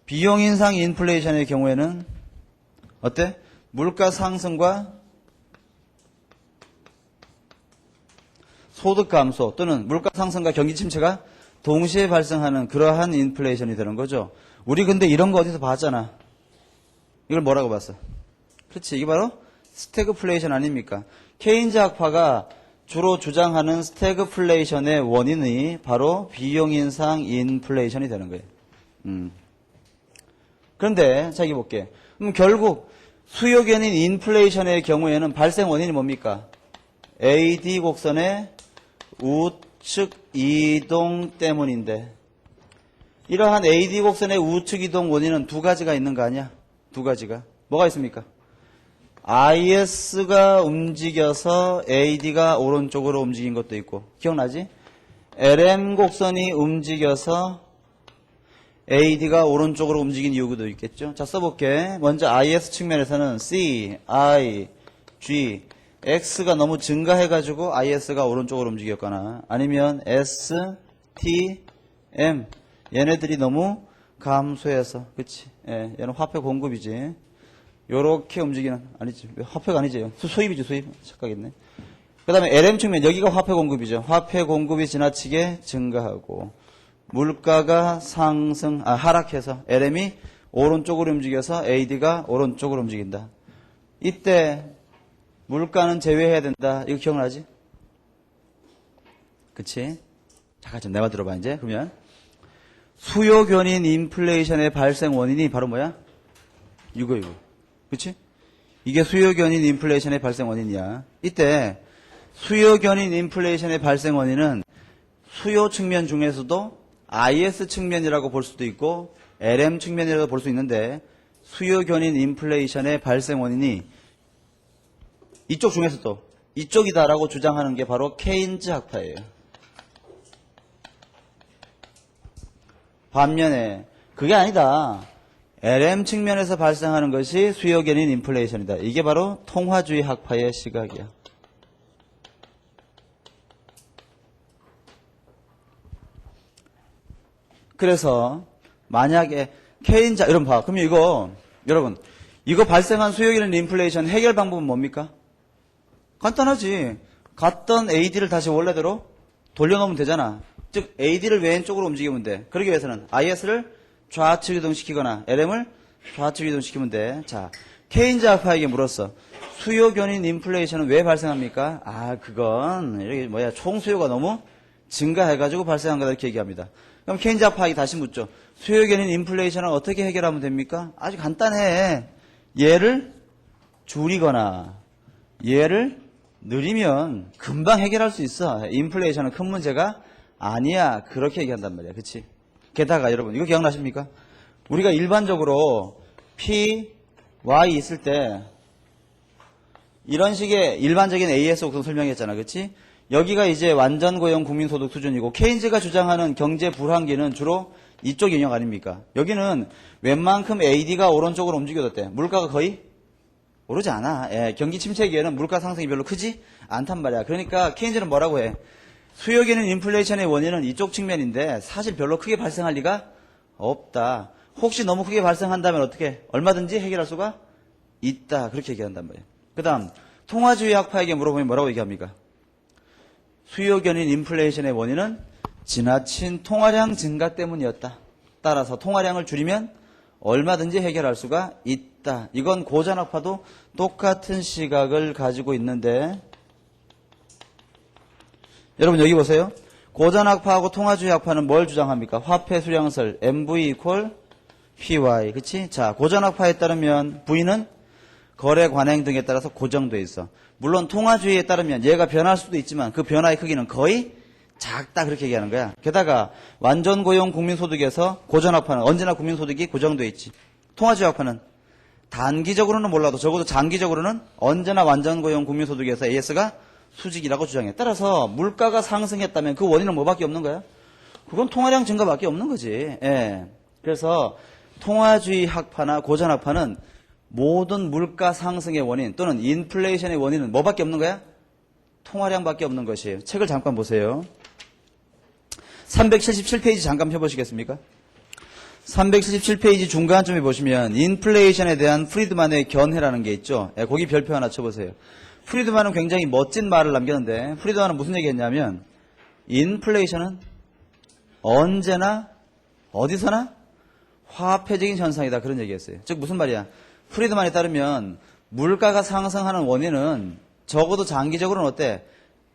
비용 인상 인플레이션의 경우에는 어때? 물가 상승과 소득 감소 또는 물가 상승과 경기 침체가 동시에 발생하는 그러한 인플레이션이 되는 거죠. 우리 근데 이런 거 어디서 봤잖아. 이걸 뭐라고 봤어? 그렇지. 이게 바로 스태그플레이션 아닙니까? 케인즈 학파가 주로 주장하는 스태그플레이션의 원인이 바로 비용 인상 인플레이션이 되는 거예요. 그런데 자 여기 볼게. 그럼 결국 수요 견인 인플레이션의 경우에는 발생 원인이 뭡니까? AD 곡선의 우측 이동 때문인데 이러한 AD 곡선의 우측 이동 원인은 두 가지가 있는 거 아니야? 두 가지가. 뭐가 있습니까? IS가 움직여서 AD가 오른쪽으로 움직인 것도 있고 기억나지? LM 곡선이 움직여서 AD가 오른쪽으로 움직인 이유도 있겠죠. 자 써볼게. 먼저 IS 측면에서는 C, I, G, X가 너무 증가해가지고 IS가 오른쪽으로 움직였거나 아니면 S, T, M 얘네들이 너무 감소해서 그치? 예, 얘는 화폐 공급이지. 요렇게 움직이는 아니지 화폐가 아니지 수입이지 수입 착각했네. 그 다음에 LM 측면 여기가 화폐 공급이죠. 화폐 공급이 지나치게 증가하고 물가가 하락해서 LM이 오른쪽으로 움직여서 AD가 오른쪽으로 움직인다. 이때 물가는 제외해야 된다. 이거 기억나지? 그치? 잠깐 좀 내 말 들어봐 이제. 그러면 수요 견인 인플레이션의 발생 원인이 바로 뭐야? 이거. 그치? 이게 수요 견인 인플레이션의 발생 원인이야. 이때 수요 견인 인플레이션의 발생 원인은 수요 측면 중에서도 IS 측면이라고 볼 수도 있고 LM 측면이라고 볼 수 있는데 수요 견인 인플레이션의 발생 원인이 이쪽 중에서도 이쪽이다라고 주장하는 게 바로 케인즈 학파예요. 반면에 그게 아니다. LM 측면에서 발생하는 것이 수요 견인 인플레이션이다. 이게 바로 통화주의 학파의 시각이야. 그래서 만약에 케인즈 여러분 봐. 그러면 이거 여러분 이거 발생한 수요 견인 인플레이션 해결 방법은 뭡니까? 간단하지. 갔던 AD를 다시 원래대로 돌려놓으면 되잖아. 즉 AD를 왼쪽으로 움직이면 돼. 그러기 위해서는 IS를 좌측 이동시키거나 LM을 좌측 이동시키면 돼. 자, 케인즈 학파에게 물었어. 수요 견인 인플레이션은 왜 발생합니까? 아, 그건 여기 총 수요가 너무 증가해가지고 발생한 거다 이렇게 얘기합니다. 그럼 케인즈 학파에게 다시 묻죠. 수요 견인 인플레이션을 어떻게 해결하면 됩니까? 아주 간단해. 얘를 줄이거나 얘를 느리면 금방 해결할 수 있어. 인플레이션은 큰 문제가 아니야. 그렇게 얘기한단 말이야. 그치? 게다가 여러분 이거 기억나십니까? 우리가 일반적으로 P, Y 있을 때 이런 식의 일반적인 AS 곡선 설명했잖아. 그치? 여기가 이제 완전 고용 국민소득 수준이고 케인즈가 주장하는 경제 불황기는 주로 이쪽 영역 아닙니까? 여기는 웬만큼 AD가 오른쪽으로 움직여도 돼. 물가가 거의 오르지 않아. 예, 경기 침체기에는 물가 상승이 별로 크지 않단 말이야. 그러니까 케인즈는 뭐라고 해? 수요기는 인플레이션의 원인은 이쪽 측면인데 사실 별로 크게 발생할 리가 없다. 혹시 너무 크게 발생한다면 어떻게? 얼마든지 해결할 수가 있다. 그렇게 얘기한단 말이야. 그 다음 통화주의 학파에게 물어보면 뭐라고 얘기합니까? 수요견인 인플레이션의 원인은 지나친 통화량 증가 때문이었다. 따라서 통화량을 줄이면 얼마든지 해결할 수가 있다. 이건 고전학파도 똑같은 시각을 가지고 있는데 여러분 여기 보세요. 고전학파하고 통화주의 학파는 뭘 주장합니까? 화폐 수량설 MV equal PY. 그치? 자, 고전학파에 따르면 V는 거래 관행 등에 따라서 고정돼 있어. 물론 통화주의에 따르면 얘가 변할 수도 있지만 그 변화의 크기는 거의 작다 그렇게 얘기하는 거야. 게다가 완전 고용 국민소득에서 고전학파는 언제나 국민소득이 고정돼 있지. 통화주의 학파는 단기적으로는 몰라도 적어도 장기적으로는 언제나 완전 고용 국민소득에서 AS가 수직이라고 주장해. 따라서 물가가 상승했다면 그 원인은 뭐밖에 없는 거야? 그건 통화량 증가밖에 없는 거지. 예. 그래서 통화주의 학파나 고전학파는 모든 물가 상승의 원인 또는 인플레이션의 원인은 뭐밖에 없는 거야? 통화량밖에 없는 것이에요. 책을 잠깐 보세요. 377페이지 잠깐 펴보시겠습니까? 377페이지 중간쯤에 보시면 인플레이션에 대한 프리드만의 견해라는 게 있죠. 예, 거기 별표 하나 쳐보세요. 프리드만은 굉장히 멋진 말을 남겼는데 프리드만은 무슨 얘기했냐면 인플레이션은 언제나 어디서나 화폐적인 현상이다 그런 얘기했어요. 즉 무슨 말이야? 프리드만에 따르면 물가가 상승하는 원인은 적어도 장기적으로는 어때?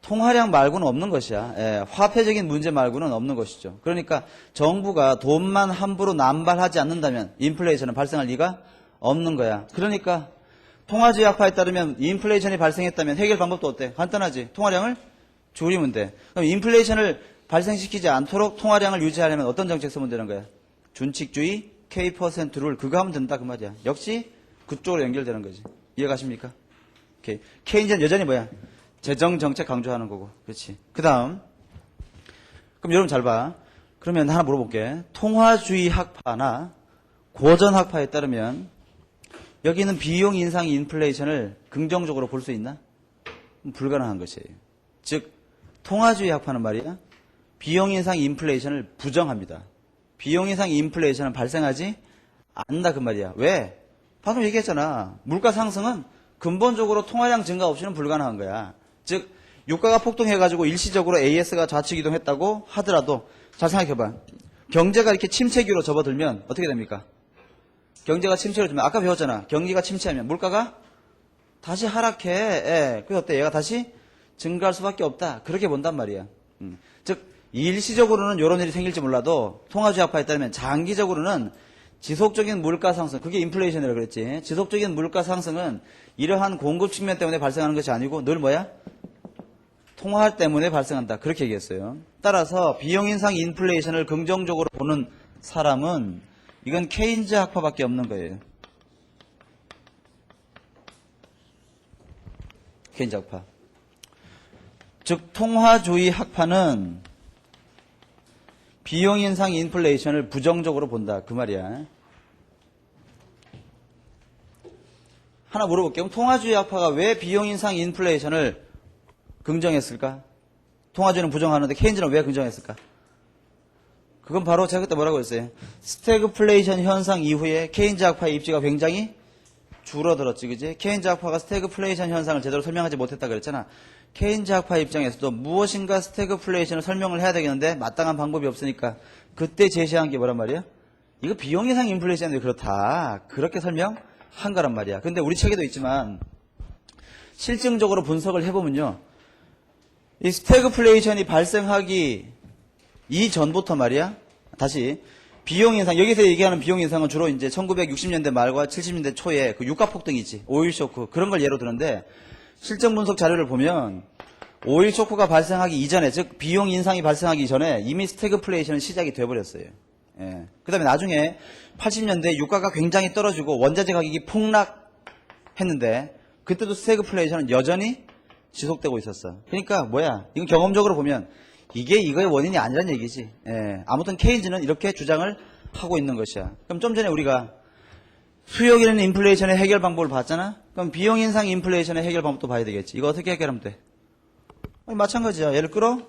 통화량 말고는 없는 것이야. 예, 화폐적인 문제 말고는 없는 것이죠. 그러니까 정부가 돈만 함부로 남발하지 않는다면 인플레이션은 발생할 리가 없는 거야. 그러니까 통화주의 학파에 따르면 인플레이션이 발생했다면 해결 방법도 어때? 간단하지. 통화량을 줄이면 돼. 그럼 인플레이션을 발생시키지 않도록 통화량을 유지하려면 어떤 정책 쓰면 되는 거야? 준칙주의 K% 룰 그거 하면 된다 그 말이야. 역시 그쪽으로 연결되는 거지. 이해가십니까? 오케이. 케인즈는 여전히 뭐야? 재정 정책 강조하는 거고. 그렇지. 그다음 그럼 여러분 잘 봐. 그러면 하나 물어볼게. 통화주의 학파나 고전 학파에 따르면 여기는 비용 인상 인플레이션을 긍정적으로 볼 수 있나? 불가능한 것이에요. 즉 통화주의 학파는 말이야. 비용 인상 인플레이션을 부정합니다. 비용 인상 인플레이션은 발생하지 않는다 그 말이야. 왜? 방금 얘기했잖아. 물가 상승은 근본적으로 통화량 증가 없이는 불가능한 거야. 즉 유가가 폭등해가지고 일시적으로 AS가 좌측 이동했다고 하더라도 잘 생각해봐. 경제가 이렇게 침체기로 접어들면 어떻게 됩니까? 경제가 침체로 들면 아까 배웠잖아. 경기가 침체하면 물가가 다시 하락해. 예. 그래서 어때? 얘가 다시 증가할 수밖에 없다. 그렇게 본단 말이야. 즉 일시적으로는 이런 일이 생길지 몰라도 통화주의 학파에 따르면 장기적으로는 지속적인 물가 상승, 그게 인플레이션이라고 그랬지. 지속적인 물가 상승은 이러한 공급 측면 때문에 발생하는 것이 아니고 늘 뭐야? 통화 때문에 발생한다. 그렇게 얘기했어요. 따라서 비용 인상 인플레이션을 긍정적으로 보는 사람은 이건 케인즈 학파밖에 없는 거예요. 케인즈 학파. 즉 통화주의 학파는 비용 인상 인플레이션을 부정적으로 본다. 그 말이야. 하나 물어볼게요. 통화주의 학파가 왜 비용 인상 인플레이션을 긍정했을까? 통화주의는 부정하는데 케인즈는 왜 긍정했을까? 그건 바로 제가 그때 뭐라고 했어요? 스태그플레이션 현상 이후에 케인즈 학파의 입지가 굉장히 줄어들었지, 그지? 케인즈 학파가 스태그플레이션 현상을 제대로 설명하지 못했다 그랬잖아. 케인즈 학파 입장에서도 무엇인가 스태그플레이션을 설명을 해야 되겠는데 마땅한 방법이 없으니까 그때 제시한 게 뭐란 말이야? 이거 비용 이상 인플레이션이 그렇다. 그렇게 설명한 거란 말이야. 근데 우리 책에도 있지만 실증적으로 분석을 해보면요. 이 스태그플레이션이 발생하기 이전부터 말이야. 다시 비용 인상, 여기서 얘기하는 비용 인상은 주로 이제 1960년대 말과 70년대 초에 그 유가 폭등이지. 오일 쇼크. 그런 걸 예로 드는데 실증 분석 자료를 보면 오일 쇼크가 발생하기 이전에, 즉 비용 인상이 발생하기 전에 이미 스태그플레이션은 시작이 돼버렸어요. 예. 그 다음에 나중에 80년대 유가가 굉장히 떨어지고 원자재 가격이 폭락했는데 그때도 스태그플레이션은 여전히 지속되고 있었어. 그러니까 뭐야, 이건 경험적으로 보면 이게 이거의 원인이 아니란 얘기지. 예. 아무튼 케인즈는 이렇게 주장을 하고 있는 것이야. 그럼 좀 전에 우리가 수요 기능 인플레이션의 해결 방법을 봤잖아. 그럼 비용 인상 인플레이션의 해결 방법도 봐야 되겠지. 이거 어떻게 해결하면 돼? 마찬가지야. 얘를 끌어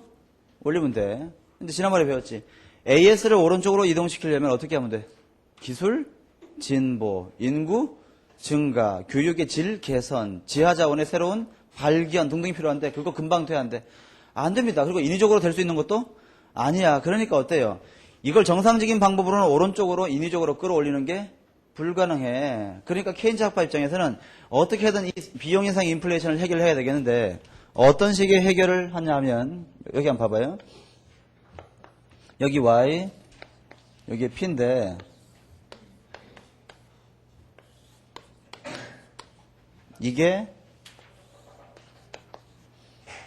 올리면 돼. 근데 지난번에 배웠지. AS를 오른쪽으로 이동시키려면 어떻게 하면 돼? 기술 진보, 인구 증가, 교육의 질 개선, 지하자원의 새로운 발견 등등이 필요한데 그거 금방 돼야 안 돼. 안 됩니다. 그리고 인위적으로 될 수 있는 것도 아니야. 그러니까 어때요? 이걸 정상적인 방법으로는 오른쪽으로 인위적으로 끌어올리는 게 불가능해. 그러니까 케인즈 학파 입장에서는 어떻게든 이 비용 인상 인플레이션을 해결해야 되겠는데 어떤 식의 해결을 하냐 하면 여기 한번 봐봐요. 여기 Y, 여기 P인데 이게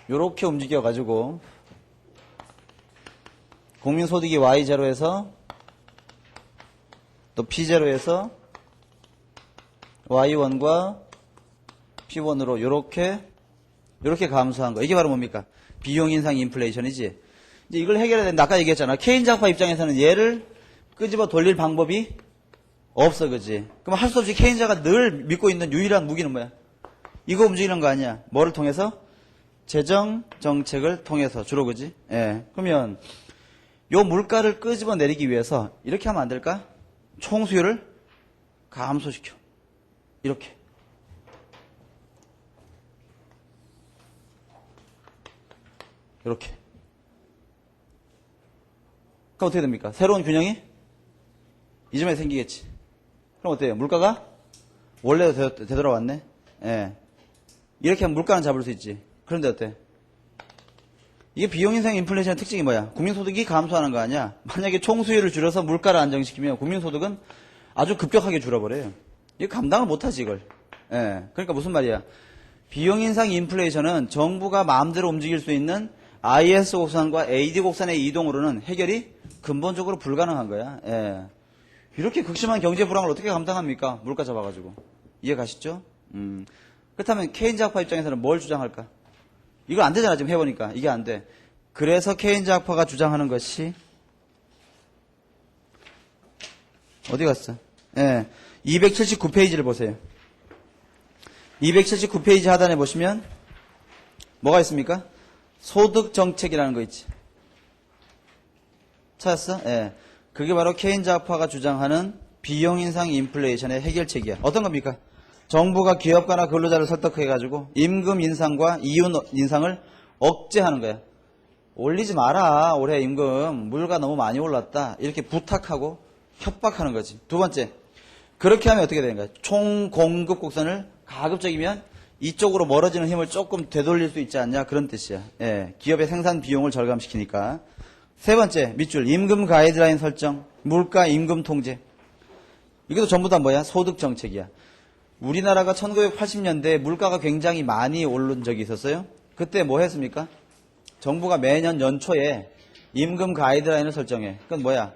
요렇게 움직여가지고 국민소득이 Y0에서 또 P0에서 Y1과 P1으로 요렇게 감소한 거. 이게 바로 뭡니까? 비용 인상 인플레이션이지. 이제 이걸 해결해야 된다. 아까 얘기했잖아. 케인즈 학파 입장에서는 얘를 끄집어 돌릴 방법이 없어, 그지? 그럼 할 수 없이 케인즈가 늘 믿고 있는 유일한 무기는 뭐야? 이거 움직이는 거 아니야? 뭐를 통해서? 재정 정책을 통해서 주로, 그지? 예. 그러면 요 물가를 끄집어 내리기 위해서 이렇게 하면 안 될까? 총수요를 감소시켜. 이렇게. 이렇게. 그럼 어떻게 됩니까? 새로운 균형이 이 점에 생기겠지. 그럼 어때요? 물가가 원래도 되돌아왔네? 예. 이렇게 하면 물가는 잡을 수 있지. 그런데 어때? 이게 비용 인상 인플레이션의 특징이 뭐야? 국민소득이 감소하는 거 아니야? 만약에 총수요를 줄여서 물가를 안정시키면 국민소득은 아주 급격하게 줄어버려요. 이거 감당을 못하지, 이걸. 예. 그러니까 무슨 말이야? 비용 인상 인플레이션은 정부가 마음대로 움직일 수 있는 IS 곡선과 AD 곡선의 이동으로는 해결이 근본적으로 불가능한 거야. 예. 이렇게 극심한 경제 불황을 어떻게 감당합니까? 물가 잡아가지고. 이해 가시죠? 그렇다면 케인즈 학파 입장에서는 뭘 주장할까? 이거 안 되잖아, 지금 해보니까. 이게 안 돼. 그래서 케인즈 학파가 주장하는 것이 어디 갔어? 예. 279페이지를 보세요. 279페이지 하단에 보시면 뭐가 있습니까? 소득 정책이라는 거 있지. 찾았어? 예. 그게 바로 케인즈 학파가 주장하는 비용 인상 인플레이션의 해결책이야. 어떤 겁니까? 정부가 기업가나 근로자를 설득해가지고 임금 인상과 이윤 인상을 억제하는 거야. 올리지 마라. 올해 임금 물가 너무 많이 올랐다. 이렇게 부탁하고 협박하는 거지. 두 번째, 그렇게 하면 어떻게 되는 거야? 총 공급 곡선을 가급적이면 이쪽으로 멀어지는 힘을 조금 되돌릴 수 있지 않냐, 그런 뜻이야. 예, 기업의 생산 비용을 절감시키니까. 세 번째, 밑줄 임금 가이드라인 설정, 물가 임금 통제. 이것도 전부 다 뭐야? 소득 정책이야. 우리나라가 1980년대에 물가가 굉장히 많이 오른 적이 있었어요. 그때 뭐 했습니까? 정부가 매년 연초에 임금 가이드라인을 설정해. 그건 뭐야?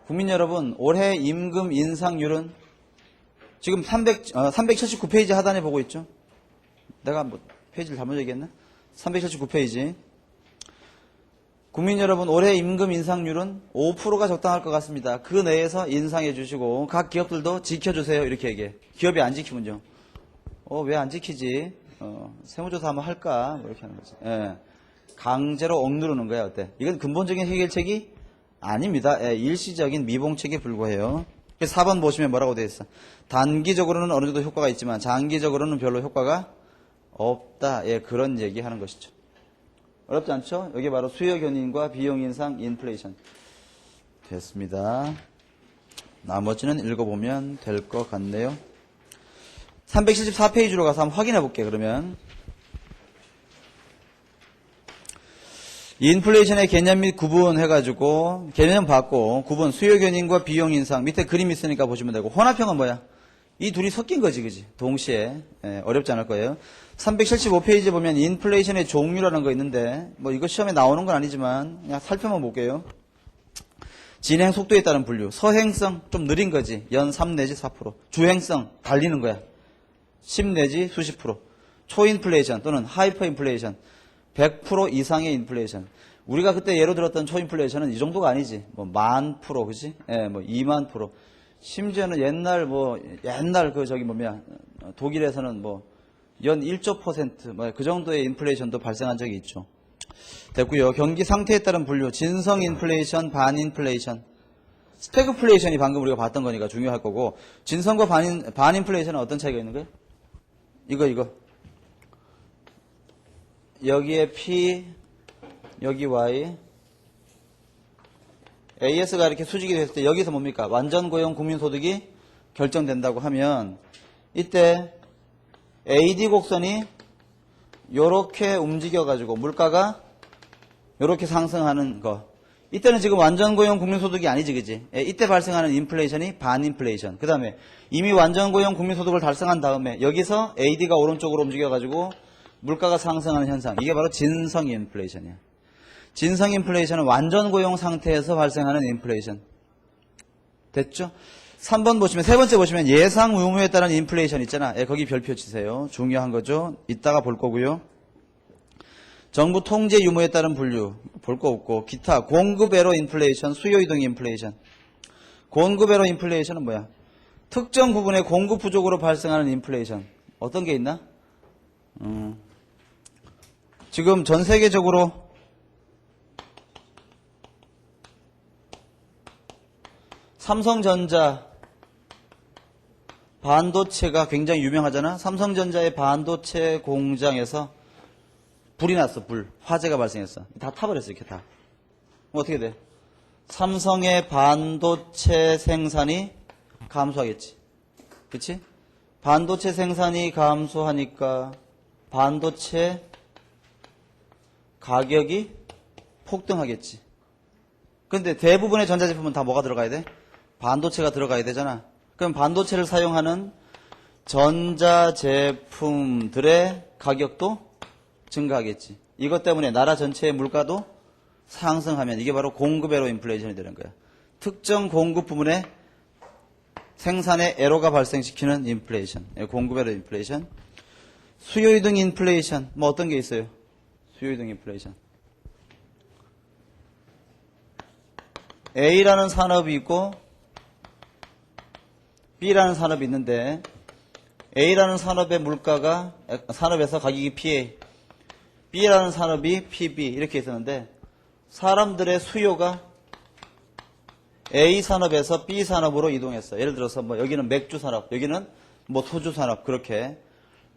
국민 여러분, 올해 임금 인상률은 지금 379페이지 하단에 보고 있죠? 내가 뭐 페이지를 잘못 얘기했나? 379페이지. 국민 여러분, 올해 임금 인상률은 5%가 적당할 것 같습니다. 그 내에서 인상해 주시고 각 기업들도 지켜주세요. 이렇게 얘기해. 기업이 안 지키면요. 왜 안 지키지? 세무조사 한번 할까? 뭐 이렇게 하는 거지. 예. 강제로 억누르는 거야. 어때? 이건 근본적인 해결책이 아닙니다. 예, 일시적인 미봉책에 불과해요. 그래서 4번 보시면 뭐라고 되어 있어? 단기적으로는 어느 정도 효과가 있지만 장기적으로는 별로 효과가 없다. 예, 그런 얘기하는 것이죠. 어렵지 않죠? 여기 바로 수요 견인과 비용 인상 인플레이션. 됐습니다. 나머지는 읽어보면 될 것 같네요. 374페이지로 가서 한번 확인해 볼게요. 그러면 인플레이션의 개념 및 구분 해가지고 개념 받고 구분 수요 견인과 비용 인상 밑에 그림 있으니까 보시면 되고 혼합형은 뭐야? 이 둘이 섞인 거지 그지? 동시에 어렵지 않을 거예요. 375페이지 보면 인플레이션의 종류라는 거 있는데 뭐 이거 시험에 나오는 건 아니지만 그냥 살펴만 볼게요. 진행 속도에 따른 분류. 서행성 좀 느린 거지. 연 3 내지 4%. 주행성 달리는 거야. 10 내지 수십 프로. 초인플레이션 또는 하이퍼 인플레이션. 100% 이상의 인플레이션. 우리가 그때 예로 들었던 초인플레이션은 이 정도가 아니지. 뭐 10,000%, 그지? 예, 뭐 20,000%. 심지어는 옛날 그 저기 뭐냐, 독일에서는 뭐 연 1조 %, 뭐 그 정도의 인플레이션도 발생한 적이 있죠. 됐고요. 경기 상태에 따른 분류. 진성 인플레이션, 반 인플레이션. 스태그플레이션이 방금 우리가 봤던 거니까 중요할 거고, 진성과 반 인플레이션은 어떤 차이가 있는 거예요? 이거. 여기에 P, 여기 Y. AS가 이렇게 수직이 됐을 때 여기서 뭡니까? 완전 고용 국민소득이 결정된다고 하면 이때 AD 곡선이 요렇게 움직여가지고 물가가 요렇게 상승하는 거. 이때는 지금 완전 고용 국민소득이 아니지, 그지? 이때 발생하는 인플레이션이 반인플레이션. 그 다음에 이미 완전 고용 국민소득을 달성한 다음에 여기서 AD가 오른쪽으로 움직여가지고 물가가 상승하는 현상. 이게 바로 진성 인플레이션이야. 진성 인플레이션은 완전 고용 상태에서 발생하는 인플레이션. 됐죠? 3번 보시면, 세 번째 보시면 예상 의무에 따른 인플레이션 있잖아. 거기 별표 치세요. 중요한 거죠. 이따가 볼 거고요. 정부 통제 유무에 따른 분류. 볼 거 없고. 기타. 공급애로 인플레이션, 수요 이동 인플레이션. 공급애로 인플레이션은 뭐야? 특정 부분의 공급 부족으로 발생하는 인플레이션. 어떤 게 있나? 지금 전 세계적으로 삼성전자 반도체가 굉장히 유명하잖아. 삼성전자의 반도체 공장에서 불이 났어. 화재가 발생했어. 다 타버렸어. 이렇게 다. 어떻게 돼? 삼성의 반도체 생산이 감소하겠지. 그치? 반도체 생산이 감소하니까 반도체 가격이 폭등하겠지. 근데 대부분의 전자제품은 다 뭐가 들어가야 돼? 반도체가 들어가야 되잖아. 그럼 반도체를 사용하는 전자제품들의 가격도 증가하겠지. 이것 때문에 나라 전체의 물가도 상승하면 이게 바로 공급애로 인플레이션이 되는 거야. 특정 공급 부문의 생산의 애로가 발생시키는 인플레이션. 공급애로 인플레이션. 수요이동 인플레이션. 뭐 어떤 게 있어요? 수요이동 인플레이션. A라는 산업이 있고 B라는 산업이 있는데 A라는 산업의 물가가 산업에서 가격이 PA, B라는 산업이 PB 이렇게 있었는데 사람들의 수요가 A 산업에서 B 산업으로 이동했어. 예를 들어서 뭐 여기는 맥주 산업, 여기는 뭐 소주 산업 그렇게.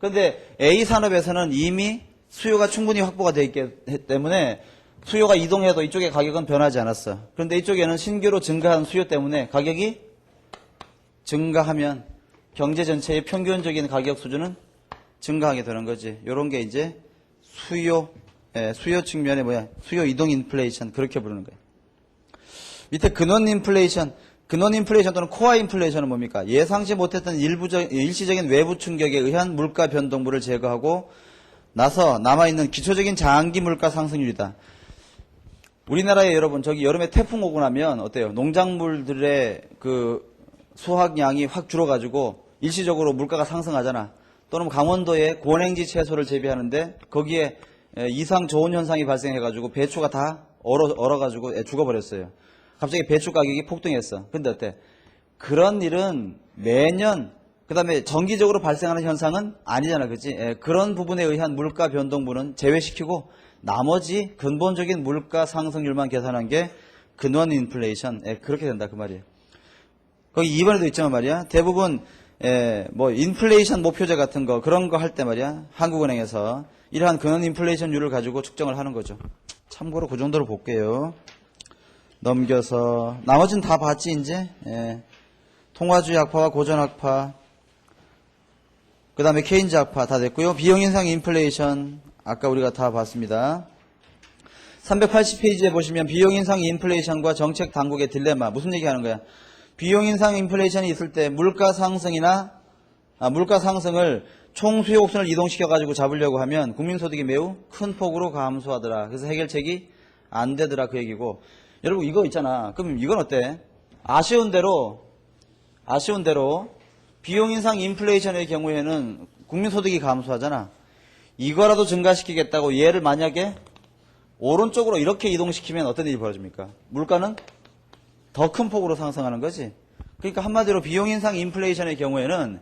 근데 A 산업에서는 이미 수요가 충분히 확보가 되어 있기 때문에 수요가 이동해도 이쪽의 가격은 변하지 않았어. 그런데 이쪽에는 신규로 증가한 수요 때문에 가격이 증가하면 경제 전체의 평균적인 가격 수준은 증가하게 되는 거지. 이런 게 이제 수요 측면에 수요 이동 인플레이션 그렇게 부르는 거예요. 밑에 근원 인플레이션 또는 코어 인플레이션은 뭡니까? 예상치 못했던 일시적인 외부 충격에 의한 물가 변동분을 제거하고 나서 남아있는 기초적인 장기 물가 상승률이다. 우리나라에 여러분 저기 여름에 태풍 오고 나면 어때요? 농작물들의 그 수확량이 확 줄어가지고 일시적으로 물가가 상승하잖아. 또는 강원도에 고냉지 채소를 재배하는데 거기에 이상 좋은 현상이 발생해가지고 배추가 다 얼어가지고 죽어버렸어요. 갑자기 배추 가격이 폭등했어. 근데 어때? 그런 일은 매년 그 다음에 정기적으로 발생하는 현상은 아니잖아. 그치? 그런 부분에 의한 물가 변동분은 제외시키고 나머지 근본적인 물가 상승률만 계산한 게 근원 인플레이션. 그렇게 된다 그 말이에요. 거기 2번에도 있지만 말이야. 대부분 뭐 인플레이션 목표제 같은 거 그런 거 할 때 말이야. 한국은행에서 이러한 근원 인플레이션율을 가지고 측정을 하는 거죠. 참고로 그 정도로 볼게요. 넘겨서 나머지는 다 봤지 이제. 통화주의 학파와 고전 학파, 그 다음에 케인즈 학파 다 됐고요. 비용인상 인플레이션 아까 우리가 다 봤습니다. 380페이지에 보시면 비용인상 인플레이션과 정책 당국의 딜레마 무슨 얘기하는 거야? 비용인상 인플레이션이 있을 때 물가 상승을 총 수요옥선을 이동시켜 가지고 잡으려고 하면 국민소득이 매우 큰 폭으로 감소하더라. 그래서 해결책이 안 되더라 그 얘기고. 여러분 이거 있잖아. 그럼 이건 어때? 아쉬운 대로 비용인상 인플레이션의 경우에는 국민소득이 감소하잖아. 이거라도 증가시키겠다고 얘를 만약에 오른쪽으로 이렇게 이동시키면 어떤 일이 벌어집니까? 물가는 더 큰 폭으로 상승하는 거지. 그러니까 한마디로 비용인상 인플레이션의 경우에는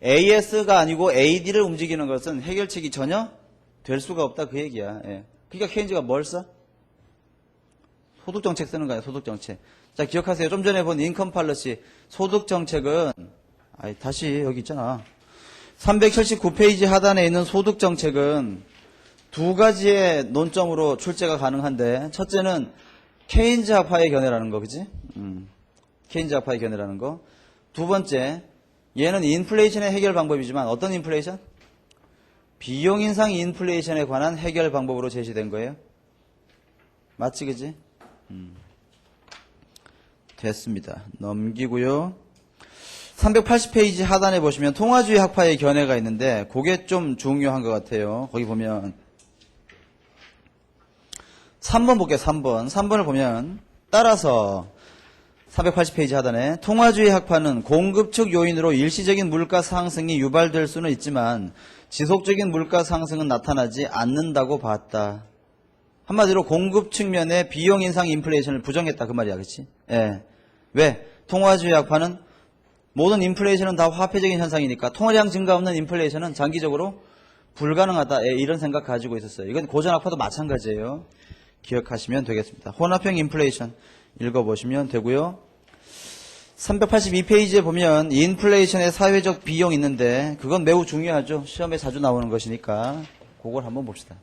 AS가 아니고 AD를 움직이는 것은 해결책이 전혀 될 수가 없다 그 얘기야. 그러니까 케인즈가 뭘 써? 소득정책 쓰는 거야. 소득정책. 자, 기억하세요. 좀 전에 본 인컴 팔러시 소득정책은 다시 여기 있잖아. 379페이지 하단에 있는 소득정책은 두 가지의 논점으로 출제가 가능한데 첫째는 케인즈 학파의 견해라는 거, 그지? 케인즈 학파의 견해라는 거. 두 번째, 얘는 인플레이션의 해결 방법이지만 어떤 인플레이션? 비용 인상 인플레이션에 관한 해결 방법으로 제시된 거예요. 맞지, 그지? 됐습니다. 넘기고요. 380페이지 하단에 보시면 통화주의 학파의 견해가 있는데 그게 좀 중요한 것 같아요. 거기 보면 3번 볼게요. 3번을 보면 따라서 380페이지 하단에 통화주의 학파는 공급 측 요인으로 일시적인 물가 상승이 유발될 수는 있지만 지속적인 물가 상승은 나타나지 않는다고 봤다. 한마디로 공급 측면의 비용 인상 인플레이션을 부정했다 그 말이야. 그렇지? 왜? 통화주의 학파는 모든 인플레이션은 다 화폐적인 현상이니까 통화량 증가 없는 인플레이션은 장기적으로 불가능하다. 이런 생각 가지고 있었어요. 이건 고전 학파도 마찬가지예요. 기억하시면 되겠습니다. 혼합형 인플레이션 읽어보시면 되고요. 382페이지에 보면 인플레이션의 사회적 비용이 있는데 그건 매우 중요하죠. 시험에 자주 나오는 것이니까 그걸 한번 봅시다.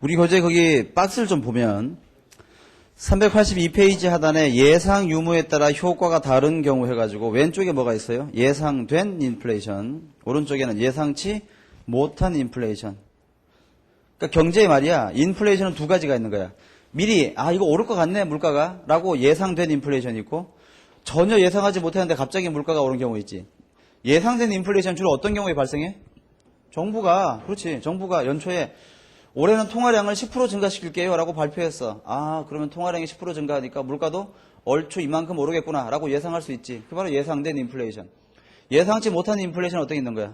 우리 교재 거기 박스를 좀 보면 382페이지 하단에 예상 유무에 따라 효과가 다른 경우 해가지고 왼쪽에 뭐가 있어요? 예상된 인플레이션, 오른쪽에는 예상치 못한 인플레이션. 그러니까 경제의 말이야. 인플레이션은 두 가지가 있는 거야. 미리 이거 오를 것 같네 물가가 라고 예상된 인플레이션이 있고 전혀 예상하지 못했는데 갑자기 물가가 오른 경우 있지. 예상된 인플레이션 주로 어떤 경우에 발생해? 정부가 연초에 올해는 통화량을 10% 증가시킬게요 라고 발표했어. 그러면 통화량이 10% 증가하니까 물가도 얼추 이만큼 오르겠구나 라고 예상할 수 있지. 그게 바로 예상된 인플레이션. 예상치 못한 인플레이션은 어떻게 있는 거야?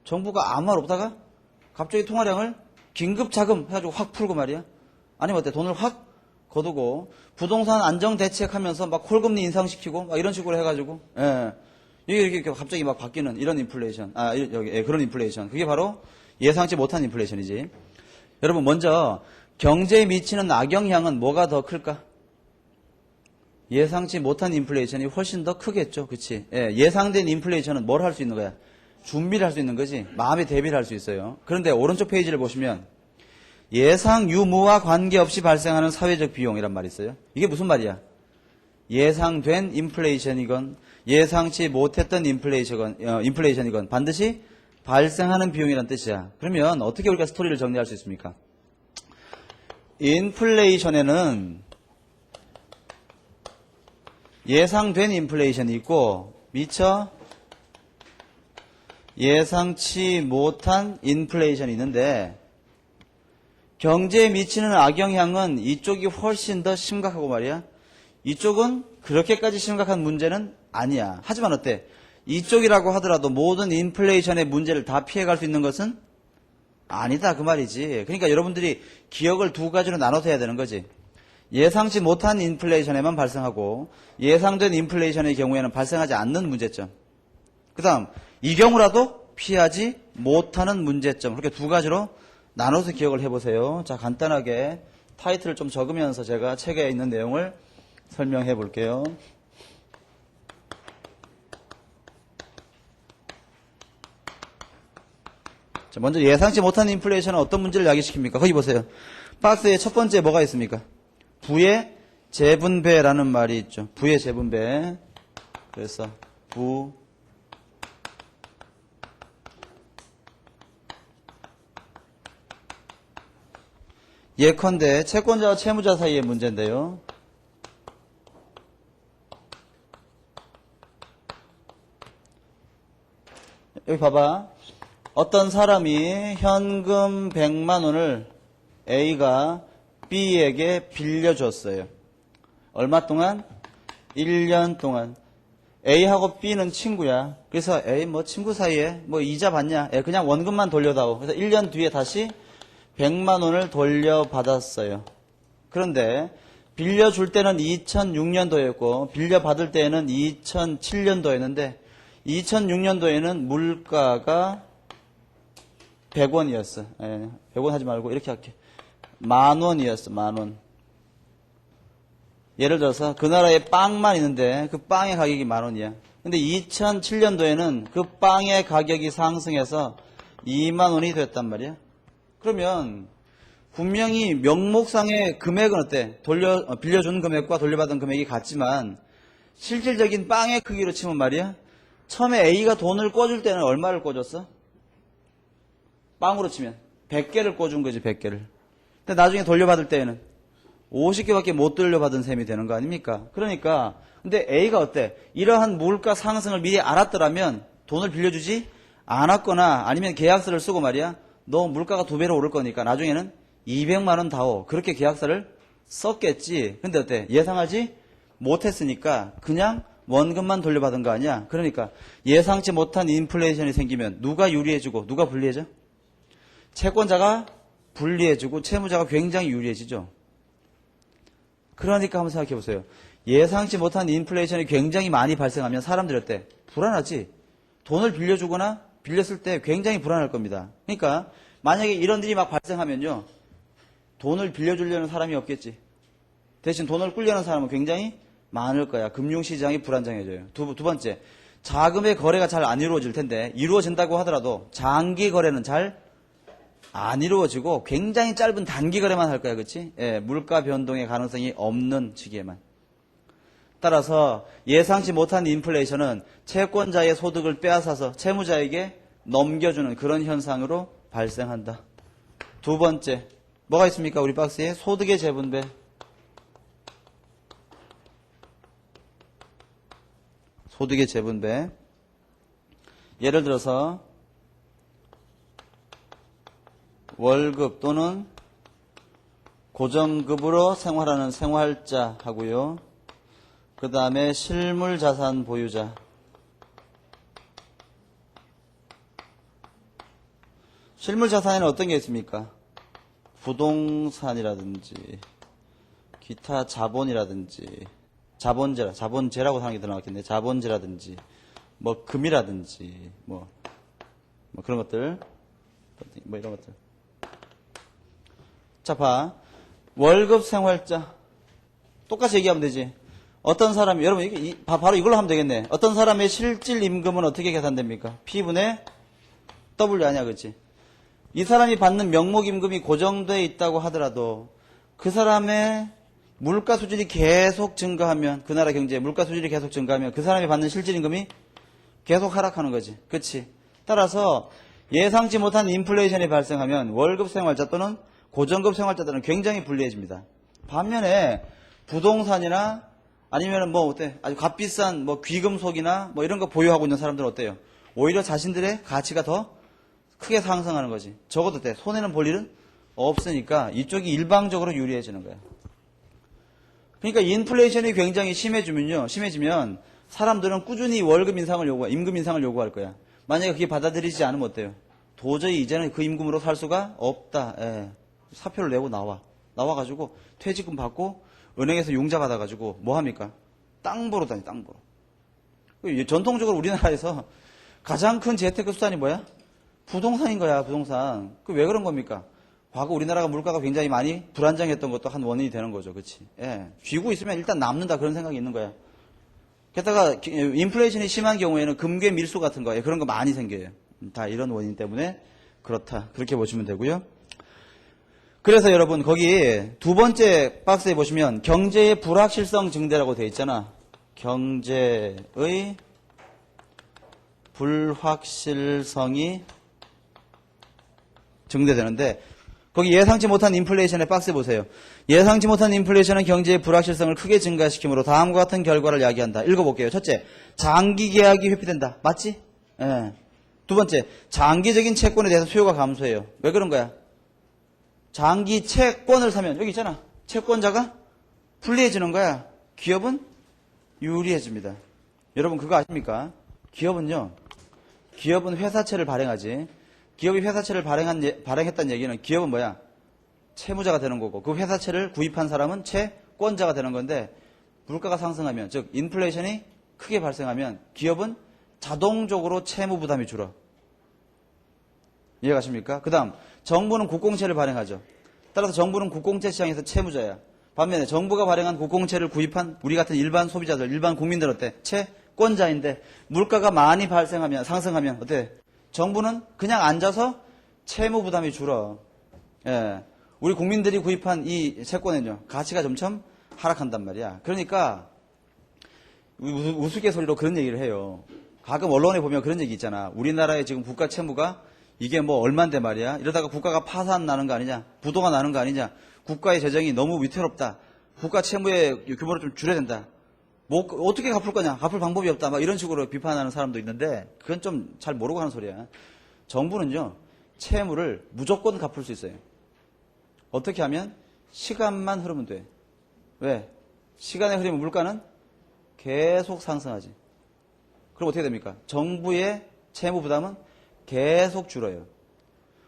정부가 아무 말 없다가 갑자기 통화량을 긴급 자금 해가지고 확 풀고 말이야. 아니면 어때? 돈을 확 거두고 부동산 안정 대책하면서 막 콜금리 인상시키고 막 이런 식으로 해가지고 이게 이렇게 갑자기 막 바뀌는 이런 인플레이션. 그런 인플레이션. 그게 바로 예상치 못한 인플레이션이지. 여러분 먼저 경제에 미치는 악영향은 뭐가 더 클까? 예상치 못한 인플레이션이 훨씬 더 크겠죠. 그치? 예상된 인플레이션은 뭘 할 수 있는 거야? 준비를 할 수 있는 거지. 마음의 대비를 할 수 있어요. 그런데 오른쪽 페이지를 보시면 예상 유무와 관계없이 발생하는 사회적 비용이란 말이 있어요. 이게 무슨 말이야? 예상된 인플레이션이건 예상치 못했던 인플레이션이건 반드시 발생하는 비용이란 뜻이야. 그러면 어떻게 우리가 스토리를 정리할 수 있습니까? 인플레이션에는 예상된 인플레이션이 있고 미처 예상치 못한 인플레이션이 있는데 경제에 미치는 악영향은 이쪽이 훨씬 더 심각하고 말이야. 이쪽은 그렇게까지 심각한 문제는 아니야. 하지만 어때? 이쪽이라고 하더라도 모든 인플레이션의 문제를 다 피해갈 수 있는 것은 아니다 그 말이지. 그러니까 여러분들이 기억을 두 가지로 나눠서 해야 되는 거지. 예상치 못한 인플레이션에만 발생하고 예상된 인플레이션의 경우에는 발생하지 않는 문제점. 그 다음 이 경우라도 피하지 못하는 문제점. 그렇게 두 가지로 나눠서 기억을 해보세요. 자, 간단하게 타이틀을 좀 적으면서 제가 책에 있는 내용을 설명해 볼게요. 자, 먼저 예상치 못한 인플레이션은 어떤 문제를 야기시킵니까? 거기 보세요. 박스에 첫 번째 뭐가 있습니까? 부의 재분배라는 말이 있죠. 부의 재분배. 그래서 부 예컨대 채권자와 채무자 사이의 문제인데요. 여기 봐봐. 어떤 사람이 현금 100만 원을 A가 B에게 빌려줬어요. 얼마 동안? 1년 동안. A하고 B는 친구야. 그래서 A 뭐 친구 사이에 뭐 이자 받냐? 그냥 원금만 돌려다오. 그래서 1년 뒤에 다시 100만 원을 돌려받았어요. 그런데 빌려줄 때는 2006년도였고 빌려받을 때는 2007년도였는데 2006년도에는 물가가 100원이었어. 100원 하지 말고 이렇게 할게. 10,000원이었어. 10,000원. 예를 들어서 그 나라에 빵만 있는데 그 빵의 가격이 10,000원이야. 근데 2007년도에는 그 빵의 가격이 상승해서 20,000원이 됐단 말이야. 그러면 분명히 명목상의 금액은 어때? 빌려준 금액과 돌려받은 금액이 같지만 실질적인 빵의 크기로 치면 말이야. 처음에 A가 돈을 꿔줄 때는 얼마를 꿔줬어? 빵으로 치면 100개를 꿔준 거지. 100개를. 근데 나중에 돌려받을 때에는 50개밖에 못 돌려받은 셈이 되는 거 아닙니까? 그러니까 근데 A가 어때? 이러한 물가 상승을 미리 알았더라면 돈을 빌려주지 않았거나 아니면 계약서를 쓰고 말이야. 너 물가가 2배로 오를 거니까 나중에는 200만 원 다오. 그렇게 계약서를 썼겠지. 근데 어때? 예상하지 못했으니까 그냥 원금만 돌려받은 거 아니야. 그러니까 예상치 못한 인플레이션이 생기면 누가 유리해지고 누가 불리해져? 채권자가 불리해지고 채무자가 굉장히 유리해지죠. 그러니까 한번 생각해 보세요. 예상치 못한 인플레이션이 굉장히 많이 발생하면 사람들이 어때? 불안하지. 돈을 빌려주거나 빌렸을 때 굉장히 불안할 겁니다. 그러니까 만약에 이런 일이 막 발생하면요. 돈을 빌려주려는 사람이 없겠지. 대신 돈을 꿀려는 사람은 굉장히 많을 거야. 금융시장이 불안정해져요. 두 번째, 자금의 거래가 잘 안 이루어질 텐데 이루어진다고 하더라도 장기 거래는 잘 안 이루어지고 굉장히 짧은 단기 거래만 할 거야. 그렇지? 물가 변동의 가능성이 없는 시기에만. 따라서 예상치 못한 인플레이션은 채권자의 소득을 빼앗아서 채무자에게 넘겨주는 그런 현상으로 발생한다. 두 번째, 뭐가 있습니까? 우리 박스에 소득의 재분배. 소득의 재분배. 예를 들어서 월급 또는 고정급으로 생활하는 생활자 하고요. 그 다음에 실물자산 보유자. 실물자산에는 어떤 게 있습니까? 부동산이라든지 기타 자본이라든지 자본재라고 하는 게 더 나왔겠네. 자본재라든지 뭐 금이라든지 뭐 그런 것들 뭐 이런 것들. 자, 봐. 월급 생활자. 똑같이 얘기하면 되지. 어떤 사람이, 여러분, 바로 이걸로 하면 되겠네. 어떤 사람의 실질 임금은 어떻게 계산됩니까? P분의 W 아니야, 그치? 이 사람이 받는 명목 임금이 고정되어 있다고 하더라도 그 사람의 물가 수준이 계속 증가하면, 그 나라 경제의 물가 수준이 계속 증가하면 그 사람이 받는 실질 임금이 계속 하락하는 거지. 그치? 따라서 예상치 못한 인플레이션이 발생하면 월급 생활자 또는 고정급 생활자들은 굉장히 불리해집니다. 반면에 부동산이나 아니면 뭐 어때? 아주 값비싼 뭐 귀금속이나 뭐 이런 거 보유하고 있는 사람들은 어때요? 오히려 자신들의 가치가 더 크게 상승하는 거지. 적어도 돼. 손해는 볼 일은 없으니까 이쪽이 일방적으로 유리해지는 거야. 그러니까 인플레이션이 굉장히 심해지면 사람들은 꾸준히 월급 인상을 임금 인상을 요구할 거야. 만약에 그게 받아들이지 않으면 어때요? 도저히 이제는 그 임금으로 살 수가 없다. 예. 사표를 내고 나와가지고 퇴직금 받고 은행에서 융자 받아가지고 뭐 합니까? 땅 보러 다니, 땅 보러. 전통적으로 우리나라에서 가장 큰 재테크 수단이 뭐야? 부동산인 거야, 부동산. 그 왜 그런 겁니까? 과거 우리나라가 물가가 굉장히 많이 불안정했던 것도 한 원인이 되는 거죠. 그치? 예. 쥐고 있으면 일단 남는다 그런 생각이 있는 거야. 게다가 인플레이션이 심한 경우에는 금괴 밀수 같은 거, 그런 거 많이 생겨요. 다 이런 원인 때문에 그렇다. 그렇게 보시면 되고요. 그래서 여러분 거기 두 번째 박스에 보시면 경제의 불확실성 증대라고 되어 있잖아. 경제의 불확실성이 증대되는데 거기 예상치 못한 인플레이션의 박스 보세요. 예상치 못한 인플레이션은 경제의 불확실성을 크게 증가시키므로 다음과 같은 결과를 야기한다. 읽어볼게요. 첫째, 장기 계약이 회피된다. 맞지? 예. 두 번째, 장기적인 채권에 대해서 수요가 감소해요. 왜 그런 거야? 장기 채권을 사면 여기 있잖아. 채권자가 불리해지는 거야. 기업은 유리해집니다. 여러분 그거 아십니까? 기업은 회사채를 발행하지. 기업이 회사채를 발행했다는 얘기는 기업은 뭐야? 채무자가 되는 거고 그 회사채를 구입한 사람은 채권자가 되는 건데 물가가 상승하면 즉 인플레이션이 크게 발생하면 기업은 자동적으로 채무 부담이 줄어. 이해가십니까? 그 다음 정부는 국공채를 발행하죠. 따라서 정부는 국공채 시장에서 채무자야. 반면에 정부가 발행한 국공채를 구입한 우리 같은 일반 소비자들, 일반 국민들한테 채권자인데 물가가 많이 상승하면 어때? 정부는 그냥 앉아서 채무 부담이 줄어. 예. 우리 국민들이 구입한 이 채권은요, 가치가 점점 하락한단 말이야. 그러니까, 우스갯소리로 그런 얘기를 해요. 가끔 언론에 보면 그런 얘기 있잖아. 우리나라의 지금 국가 채무가 이게 뭐 얼만데 말이야. 이러다가 국가가 파산 나는 거 아니냐. 부도가 나는 거 아니냐. 국가의 재정이 너무 위태롭다. 국가 채무의 규모를 좀 줄여야 된다. 뭐 어떻게 갚을 거냐? 갚을 방법이 없다. 막 이런 식으로 비판하는 사람도 있는데 그건 좀 잘 모르고 하는 소리야. 정부는요. 채무를 무조건 갚을 수 있어요. 어떻게 하면? 시간만 흐르면 돼. 왜? 시간의 흐르면 물가는 계속 상승하지. 그럼 어떻게 됩니까? 정부의 채무 부담은 계속 줄어요.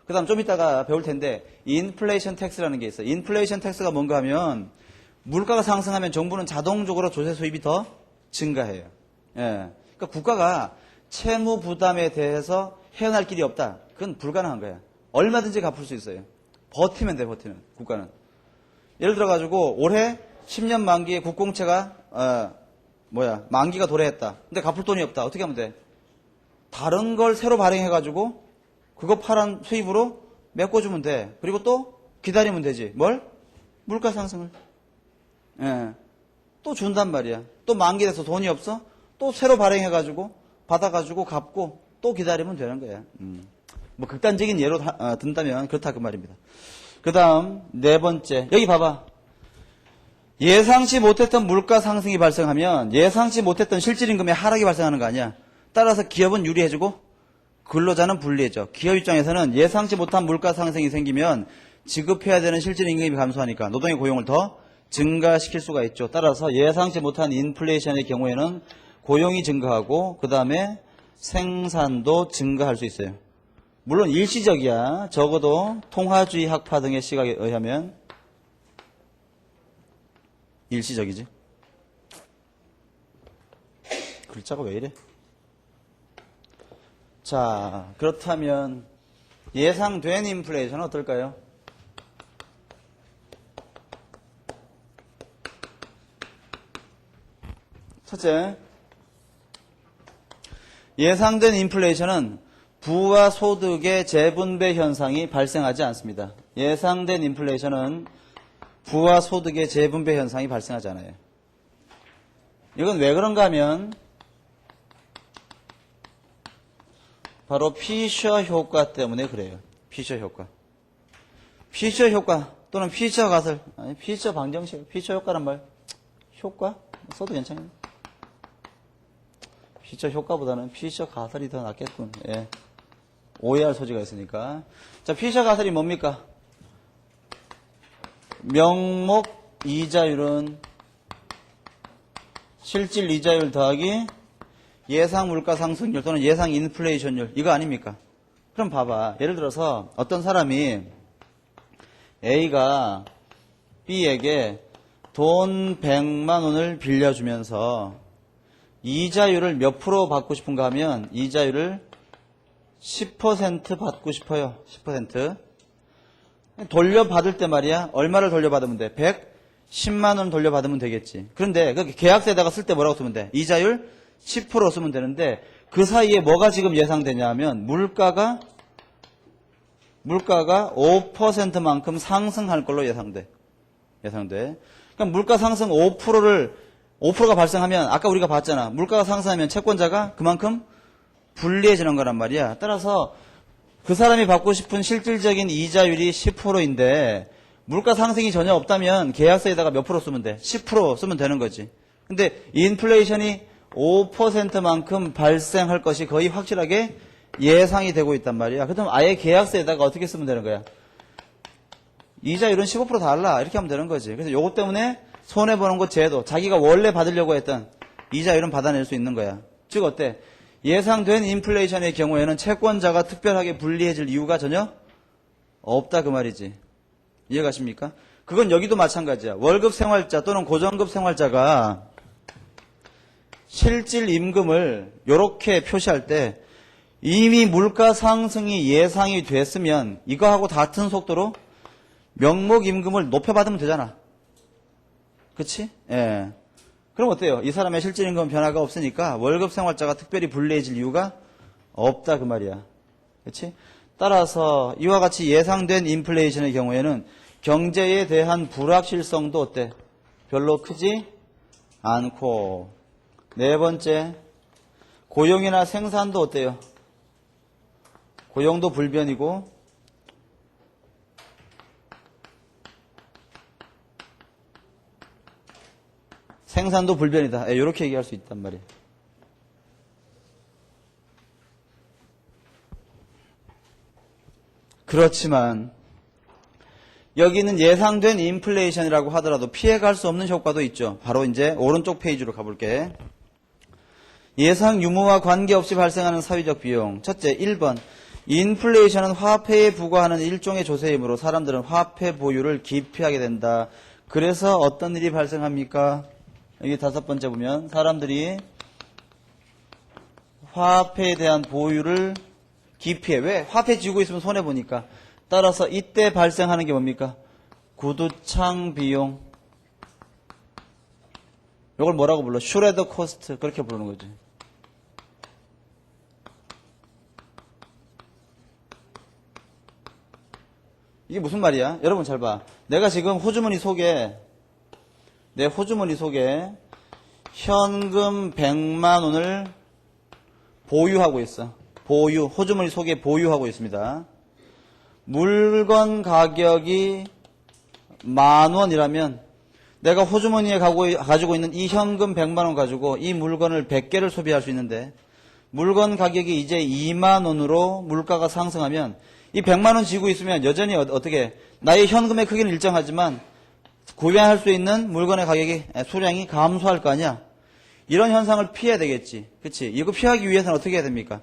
그 다음 좀 이따가 배울 텐데 인플레이션 텍스라는 게 있어요. 인플레이션 텍스가 뭔가 하면 물가가 상승하면 정부는 자동적으로 조세 수입이 더 증가해요. 예. 그러니까 국가가 채무 부담에 대해서 헤어날 길이 없다. 그건 불가능한 거야. 얼마든지 갚을 수 있어요. 버티면 돼, 버티면. 국가는. 예를 들어가지고 올해 10년 만기에 국공채가 만기가 도래했다. 근데 갚을 돈이 없다. 어떻게 하면 돼? 다른 걸 새로 발행해가지고 그거 팔은 수입으로 메꿔주면 돼. 그리고 또 기다리면 되지. 뭘? 물가 상승을. 예. 또 준단 말이야. 또 만기돼서 돈이 없어? 또 새로 발행해가지고 받아가지고 갚고 또 기다리면 되는 거야. 뭐 극단적인 예로 든다면 그렇다 그 말입니다. 그 다음 네 번째 여기 봐봐. 예상치 못했던 물가 상승이 발생하면 예상치 못했던 실질임금의 하락이 발생하는 거 아니야. 따라서 기업은 유리해지고 근로자는 불리해져. 기업 입장에서는 예상치 못한 물가 상승이 생기면 지급해야 되는 실질임금이 감소하니까 노동의 고용을 더 증가시킬 수가 있죠. 따라서 예상치 못한 인플레이션의 경우에는 고용이 증가하고 그 다음에 생산도 증가할 수 있어요. 물론 일시적이야. 적어도 통화주의 학파 등의 시각에 의하면 일시적이지. 글자가 왜 이래? 자, 그렇다면 예상된 인플레이션은 어떨까요? 첫째, 예상된 인플레이션은 부와 소득의 재분배 현상이 발생하지 않습니다. 예상된 인플레이션은 부와 소득의 재분배 현상이 발생하지 않아요. 이건 왜 그런가 하면 바로 피셔 효과 때문에 그래요. 피셔 효과. 피셔 효과 또는 피셔 가설, 아니 피셔 방정식, 피셔 효과란 말, 효과? 써도 괜찮아요. 피셔 효과보다는 피셔 가설이 더 낫겠군. 예. 오해할 소지가 있으니까. 자, 피셔 가설이 뭡니까? 명목 이자율은 실질 이자율 더하기 예상 물가 상승률 또는 예상 인플레이션율 이거 아닙니까? 그럼 봐봐. 예를 들어서 어떤 사람이 A가 B에게 돈 100만 원을 빌려주면서 이자율을 몇 프로 받고 싶은가 하면 이자율을 10% 받고 싶어요. 10%. 돌려받을 때 말이야. 얼마를 돌려받으면 돼? 110만 원 돌려받으면 되겠지. 그런데 그 계약서에다가 쓸 때 뭐라고 쓰면 돼? 이자율 10% 쓰면 되는데 그 사이에 뭐가 지금 예상되냐 하면 물가가 5%만큼 상승할 걸로 예상돼. 그러니까 물가 상승 5%가 발생하면 아까 우리가 봤잖아. 물가가 상승하면 채권자가 그만큼 불리해지는 거란 말이야. 따라서 그 사람이 받고 싶은 실질적인 이자율이 10%인데 물가 상승이 전혀 없다면 계약서에다가 몇 프로 쓰면 돼? 10% 쓰면 되는 거지. 근데 인플레이션이 5%만큼 발생할 것이 거의 확실하게 예상이 되고 있단 말이야. 그럼 아예 계약서에다가 어떻게 쓰면 되는 거야? 이자율은 15% 달라. 이렇게 하면 되는 거지. 그래서 요것 때문에 손해보는 것 제도, 자기가 원래 받으려고 했던 이자율은 받아낼 수 있는 거야. 즉 어때? 예상된 인플레이션의 경우에는 채권자가 특별하게 불리해질 이유가 전혀 없다 그 말이지. 이해가십니까? 그건 여기도 마찬가지야. 월급 생활자 또는 고정급 생활자가 실질 임금을 이렇게 표시할 때 이미 물가 상승이 예상이 됐으면 이거하고 같은 속도로 명목 임금을 높여받으면 되잖아. 그치? 예. 그럼 어때요? 이 사람의 실질 임금 변화가 없으니까 월급 생활자가 특별히 불리해질 이유가 없다 그 말이야. 그치? 따라서 이와 같이 예상된 인플레이션의 경우에는 경제에 대한 불확실성도 어때? 별로 크지 않고. 네 번째, 고용이나 생산도 어때요? 고용도 불변이고 생산도 불변이다. 이렇게 얘기할 수 있단 말이에요. 그렇지만 여기는 예상된 인플레이션이라고 하더라도 피해갈 수 없는 효과도 있죠. 바로 이제 오른쪽 페이지로 가볼게. 예상 유무와 관계없이 발생하는 사회적 비용. 첫째, 1번. 인플레이션은 화폐에 부과하는 일종의 조세이므로 사람들은 화폐 보유를 기피하게 된다. 그래서 어떤 일이 발생합니까? 여기 다섯 번째 보면 사람들이 화폐에 대한 보유를 기피해. 왜? 화폐 쥐고 있으면 손해보니까. 따라서 이때 발생하는 게 뭡니까? 구두창 비용. 이걸 뭐라고 불러? 슈레더 코스트. 그렇게 부르는 거지. 이게 무슨 말이야? 여러분 잘 봐. 내가 지금 내 호주머니 속에 현금 100만 원을 보유하고 있어. 호주머니 속에 보유하고 있습니다. 물건 가격이 10,000원이라면 내가 호주머니에 가지고 있는 이 현금 100만 원 가지고 이 물건을 100개를 소비할 수 있는데 물건 가격이 이제 2만 원으로 물가가 상승하면 이 100만 원 지고 있으면 여전히 어떻게 나의 현금의 크기는 일정하지만 구매할 수 있는 물건의 가격이 수량이 감소할 거 아니야. 이런 현상을 피해야 되겠지. 그치? 이거 피하기 위해서는 어떻게 해야 됩니까?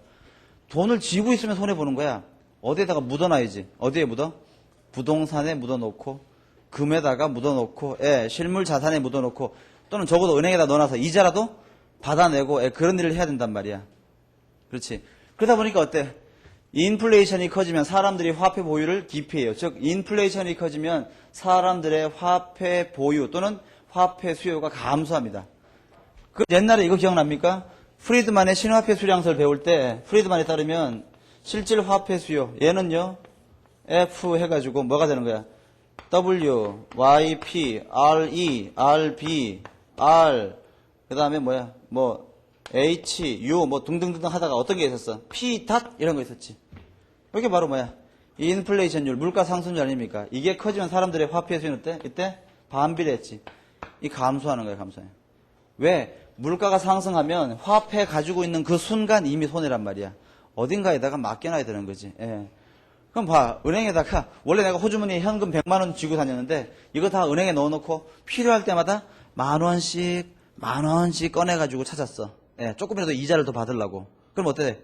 돈을 쥐고 있으면 손해보는 거야. 어디에다가 묻어놔야지. 어디에 묻어? 부동산에 묻어놓고 금에다가 묻어놓고 실물 자산에 묻어놓고 또는 적어도 은행에다 넣어놔서 이자라도 받아내고 그런 일을 해야 된단 말이야. 그렇지? 그러다 보니까 어때? 인플레이션이 커지면 사람들이 화폐 보유를 기피해요. 즉 인플레이션이 커지면 사람들의 화폐 보유 또는 화폐 수요가 감소합니다. 그 옛날에 이거 기억납니까? 프리드만의 신화폐 수량서를 배울 때 프리드만에 따르면 실질 화폐 수요 얘는요 F 해가지고 뭐가 되는 거야? W, Y, P, R, E, R, B, R 그 다음에 뭐야? H, U 등등등 하다가 어떤 게 있었어? P 닷 이런 거 있었지. 이게 바로 뭐야? 인플레이션율, 물가 상승률 아닙니까? 이게 커지면 사람들의 화폐 수요는 어때? 이때 반비례했지. 이 감소하는 거야, 감소해. 왜? 물가가 상승하면 화폐 가지고 있는 그 순간 이미 손해란 말이야. 어딘가에다가 맡겨놔야 되는 거지. 예. 그럼 봐. 은행에다가 원래 내가 호주머니에 현금 100만 원 쥐고 다녔는데 이거 다 은행에 넣어놓고 필요할 때마다 만 원씩 꺼내가지고 찾았어. 예, 조금이라도 이자를 더 받으려고. 그럼 어때?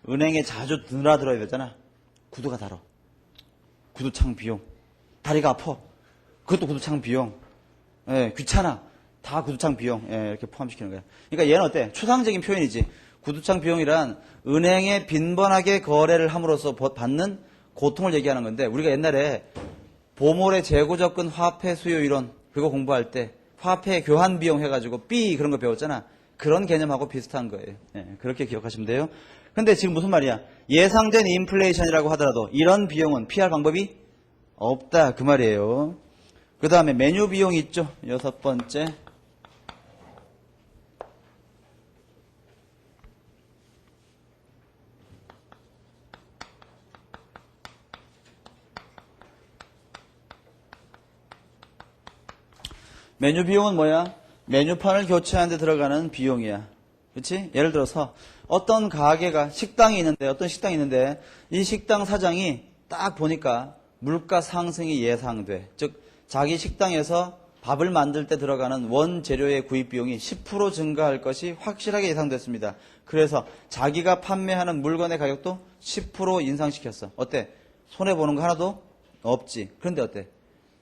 은행에 자주 드나들어야 되잖아. 구두가 달어. 구두창 비용. 다리가 아파. 그것도 구두창 비용. 예, 귀찮아. 다 구두창 비용. 예, 이렇게 포함시키는 거야. 그러니까 얘는 어때? 추상적인 표현이지. 구두창 비용이란 은행에 빈번하게 거래를 함으로써 받는 고통을 얘기하는 건데, 우리가 옛날에 보몰의 재고 접근 화폐 수요 이론 그거 공부할 때 화폐 교환 비용 해가지고 B 그런 거 배웠잖아. 그런 개념하고 비슷한 거예요. 예, 그렇게 기억하시면 돼요. 근데 지금 무슨 말이야? 예상된 인플레이션이라고 하더라도 이런 비용은 피할 방법이 없다 그 말이에요. 그 다음에 메뉴 비용 있죠. 6번째. 메뉴 비용은 뭐야? 메뉴판을 교체하는 데 들어가는 비용이야. 그렇지? 예를 들어서 어떤 가게가 어떤 식당이 있는데 이 식당 사장이 딱 보니까 물가 상승이 예상돼. 즉 자기 식당에서 밥을 만들 때 들어가는 원재료의 구입 비용이 10% 증가할 것이 확실하게 예상됐습니다. 그래서 자기가 판매하는 물건의 가격도 10% 인상시켰어. 어때? 손해보는 거 하나도 없지. 그런데 어때?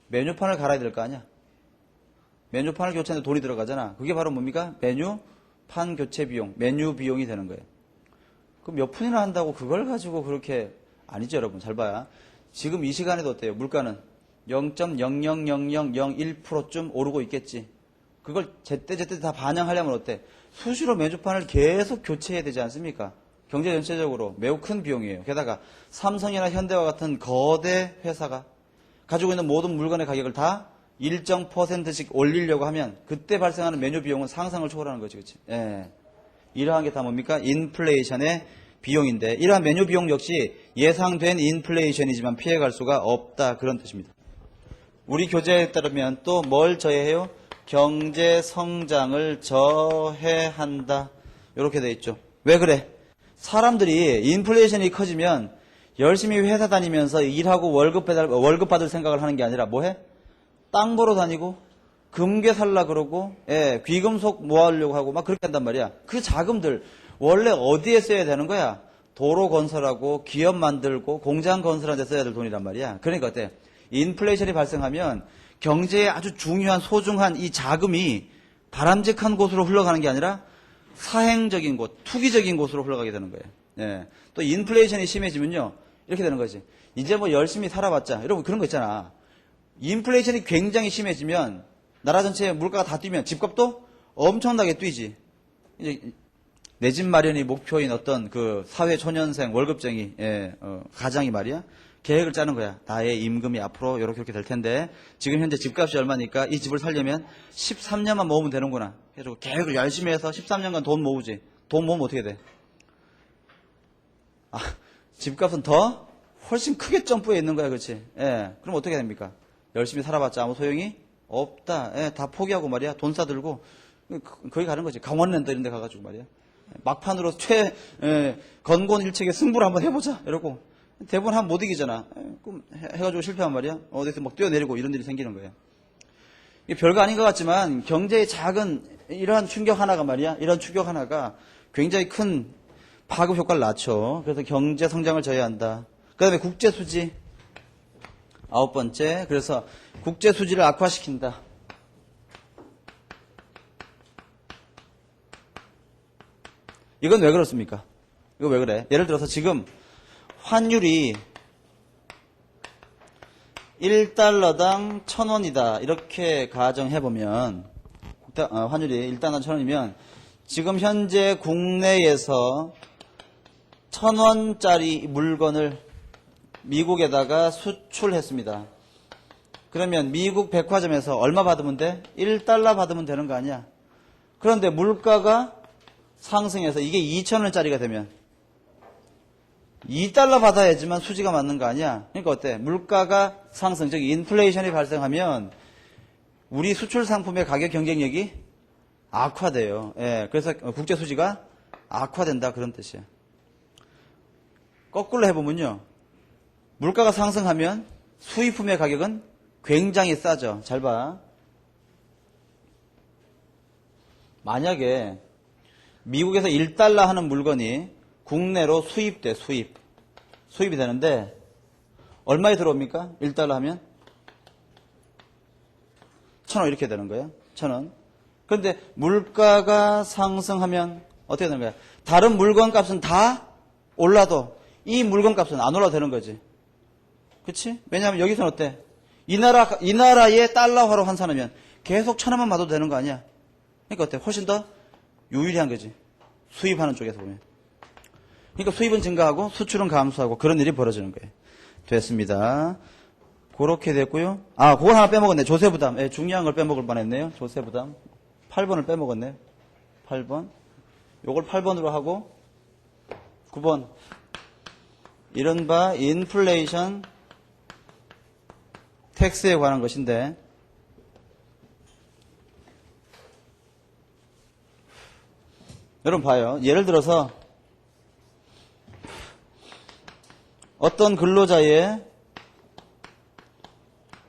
메뉴판을 갈아야 될 거 아니야? 메뉴판을 교체하는데 돈이 들어가잖아. 그게 바로 뭡니까? 메뉴판 교체 비용, 메뉴 비용이 되는 거예요. 그럼 몇 푼이나 한다고 그걸 가지고 그렇게 아니죠, 여러분. 잘 봐야. 지금 이 시간에도 어때요? 물가는 0.000001%쯤 오르고 있겠지. 그걸 제때 다 반영하려면 어때? 수시로 메뉴판을 계속 교체해야 되지 않습니까? 경제 전체적으로 매우 큰 비용이에요. 게다가 삼성이나 현대와 같은 거대 회사가 가지고 있는 모든 물건의 가격을 다 일정 %씩 올리려고 하면 그때 발생하는 메뉴 비용은 상상을 초월하는 거지, 그렇지? 예. 이러한 게 다 뭡니까? 인플레이션의 비용인데 이러한 메뉴 비용 역시 예상된 인플레이션이지만 피해갈 수가 없다 그런 뜻입니다. 우리 교재에 따르면 또 뭘 저해해요? 경제 성장을 저해한다. 이렇게 돼 있죠. 왜 그래? 사람들이 인플레이션이 커지면 열심히 회사 다니면서 일하고 월급 받을 생각을 하는 게 아니라 뭐해? 땅 보러 다니고 금괴 살라 그러고 귀금속 모아려고 하고 막 그렇게 한단 말이야. 그 자금들 원래 어디에 써야 되는 거야? 도로 건설하고 기업 만들고 공장 건설하는 데 써야 될 돈이란 말이야. 그러니까 어때? 인플레이션이 발생하면 경제에 아주 중요한 소중한 이 자금이 바람직한 곳으로 흘러가는 게 아니라 사행적인 곳, 투기적인 곳으로 흘러가게 되는 거예요. 예. 또 인플레이션이 심해지면요. 이렇게 되는 거지. 이제 뭐 열심히 살아봤자. 여러분 그런 거 있잖아. 인플레이션이 굉장히 심해지면 나라 전체의 물가가 다 뛰면 집값도 엄청나게 뛰지. 이제 내 집 마련이 목표인 어떤 그 사회 초년생 월급쟁이 가장이 말이야 계획을 짜는 거야. 나의 임금이 앞으로 이렇게 될 텐데 지금 현재 집값이 얼마니까 이 집을 살려면 13년만 모으면 되는구나. 그래서 계획을 열심히 해서 13년간 돈 모으지. 돈 모으면 어떻게 돼? 집값은 더 훨씬 크게 점프해 있는 거야, 그렇지? 그럼 어떻게 됩니까? 열심히 살아봤자 아무 소용이 없다. 다 포기하고 말이야. 돈 싸들고 거기 가는 거지. 강원랜드 이런 데 가가지고 말이야. 막판으로 건곤일책의 승부를 한번 해보자. 이러고 대부분 하면 못 이기잖아. 그럼 해가지고 실패한 말이야. 어디서 막 뛰어내리고 이런 일이 생기는 거예요. 이게 별거 아닌 것 같지만 경제의 작은 이러한 충격 하나가 말이야. 이런 충격 하나가 굉장히 큰 파급 효과를 낳죠. 그래서 경제 성장을 저해한다. 그 다음에 국제 수지. 9번째. 그래서 국제 수지를 악화시킨다. 이건 왜 그렇습니까? 이거 왜 그래? 예를 들어서 지금 환율이 1달러당 1,000원이다. 이렇게 가정해보면 환율이 1달러당 1,000원이면 지금 현재 국내에서 1,000원짜리 물건을 미국에다가 수출했습니다. 그러면 미국 백화점에서 얼마 받으면 돼? 1달러 받으면 되는 거 아니야? 그런데 물가가 상승해서 이게 2,000원짜리가 되면 2달러 받아야지만 수지가 맞는 거 아니야? 그러니까 어때? 물가가 상승, 즉 인플레이션이 발생하면 우리 수출 상품의 가격 경쟁력이 악화돼요. 그래서 국제 수지가 악화된다 그런 뜻이야. 거꾸로 해보면요. 물가가 상승하면 수입품의 가격은 굉장히 싸죠. 잘 봐. 만약에 미국에서 1달러 하는 물건이 국내로 수입돼, 수입이 되는데 얼마에 들어옵니까? 1달러 하면 1,000원 이렇게 되는 거예요. 1,000원. 그런데 물가가 상승하면 어떻게 되는 거야? 다른 물건 값은 다 올라도 이 물건 값은 안 올라도 되는 거지. 그치? 왜냐하면 여기서는 어때? 이 나라의 달러화로 환산하면 계속 1,000원만 받아도 되는 거 아니야? 그러니까 어때? 훨씬 더 유리한 거지. 수입하는 쪽에서 보면. 그러니까 수입은 증가하고 수출은 감소하고 그런 일이 벌어지는 거예요. 됐습니다. 그렇게 됐고요. 아, 그걸 하나 빼먹었네. 조세부담. 예, 중요한 걸 빼먹을 뻔했네요. 조세부담. 8번을 빼먹었네. 8번. 요걸 8번으로 하고 9번. 이른바 인플레이션 텍스에 관한 것인데 여러분 봐요. 예를 들어서 어떤 근로자의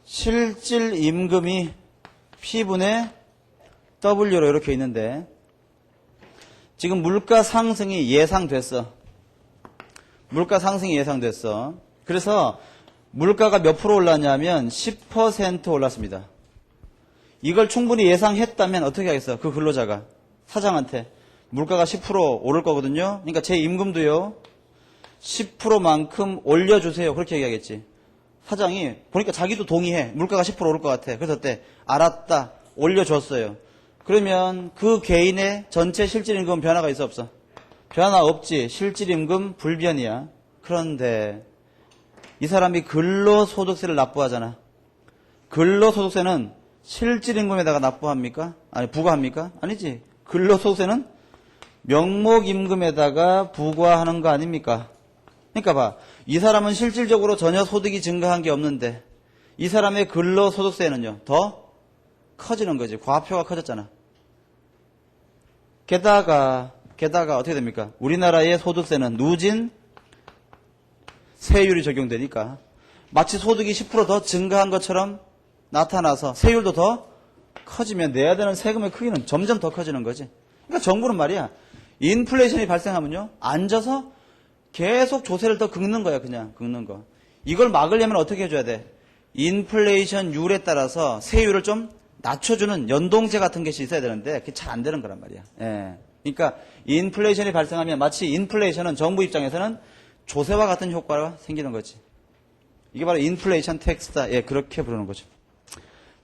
실질 임금이 P분의 W로 이렇게 있는데 지금 물가 상승이 예상됐어. 물가 상승이 예상됐어. 그래서 물가가 몇 프로 올랐냐면 10% 올랐습니다. 이걸 충분히 예상했다면 어떻게 하겠어? 그 근로자가 사장한테 물가가 10% 오를 거거든요. 그러니까 제 임금도요 10%만큼 올려주세요. 그렇게 얘기하겠지. 사장이 보니까 자기도 동의해. 물가가 10% 오를 것 같아. 그래서 어때? 알았다. 올려줬어요. 그러면 그 개인의 전체 실질임금은 변화가 있어 없어? 변화 없지. 실질임금 불변이야. 그런데 이 사람이 근로소득세를 납부하잖아. 근로소득세는 실질임금에다가 납부합니까? 아니 부과합니까? 아니지. 근로소득세는 명목임금에다가 부과하는 거 아닙니까? 그러니까 봐. 이 사람은 실질적으로 전혀 소득이 증가한 게 없는데 이 사람의 근로소득세는요. 더 커지는 거지. 과표가 커졌잖아. 게다가 어떻게 됩니까? 우리나라의 소득세는 누진 세율이 적용되니까 마치 소득이 10% 더 증가한 것처럼 나타나서 세율도 더 커지면 내야 되는 세금의 크기는 점점 더 커지는 거지. 그러니까 정부는 말이야. 인플레이션이 발생하면요. 앉아서 계속 조세를 더 긁는 거야. 그냥 긁는 거. 이걸 막으려면 어떻게 해줘야 돼? 인플레이션율에 따라서 세율을 좀 낮춰주는 연동제 같은 것이 있어야 되는데 그게 잘 안 되는 거란 말이야. 예. 그러니까 인플레이션이 발생하면 마치 인플레이션은 정부 입장에서는 조세와 같은 효과가 생기는 거지. 이게 바로 인플레이션 텍스다. 예, 그렇게 부르는 거죠.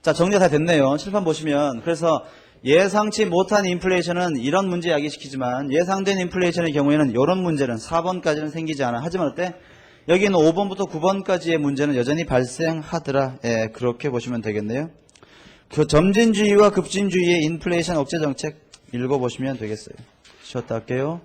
자, 정리가 다 됐네요. 칠판 보시면 그래서 예상치 못한 인플레이션은 이런 문제 야기시키지만 예상된 인플레이션의 경우에는 이런 문제는 4번까지는 생기지 않아. 하지만 어때? 여기는 5번부터 9번까지의 문제는 여전히 발생하더라. 예, 그렇게 보시면 되겠네요. 그 점진주의와 급진주의의 인플레이션 억제 정책 읽어보시면 되겠어요. 쉬었다 할게요.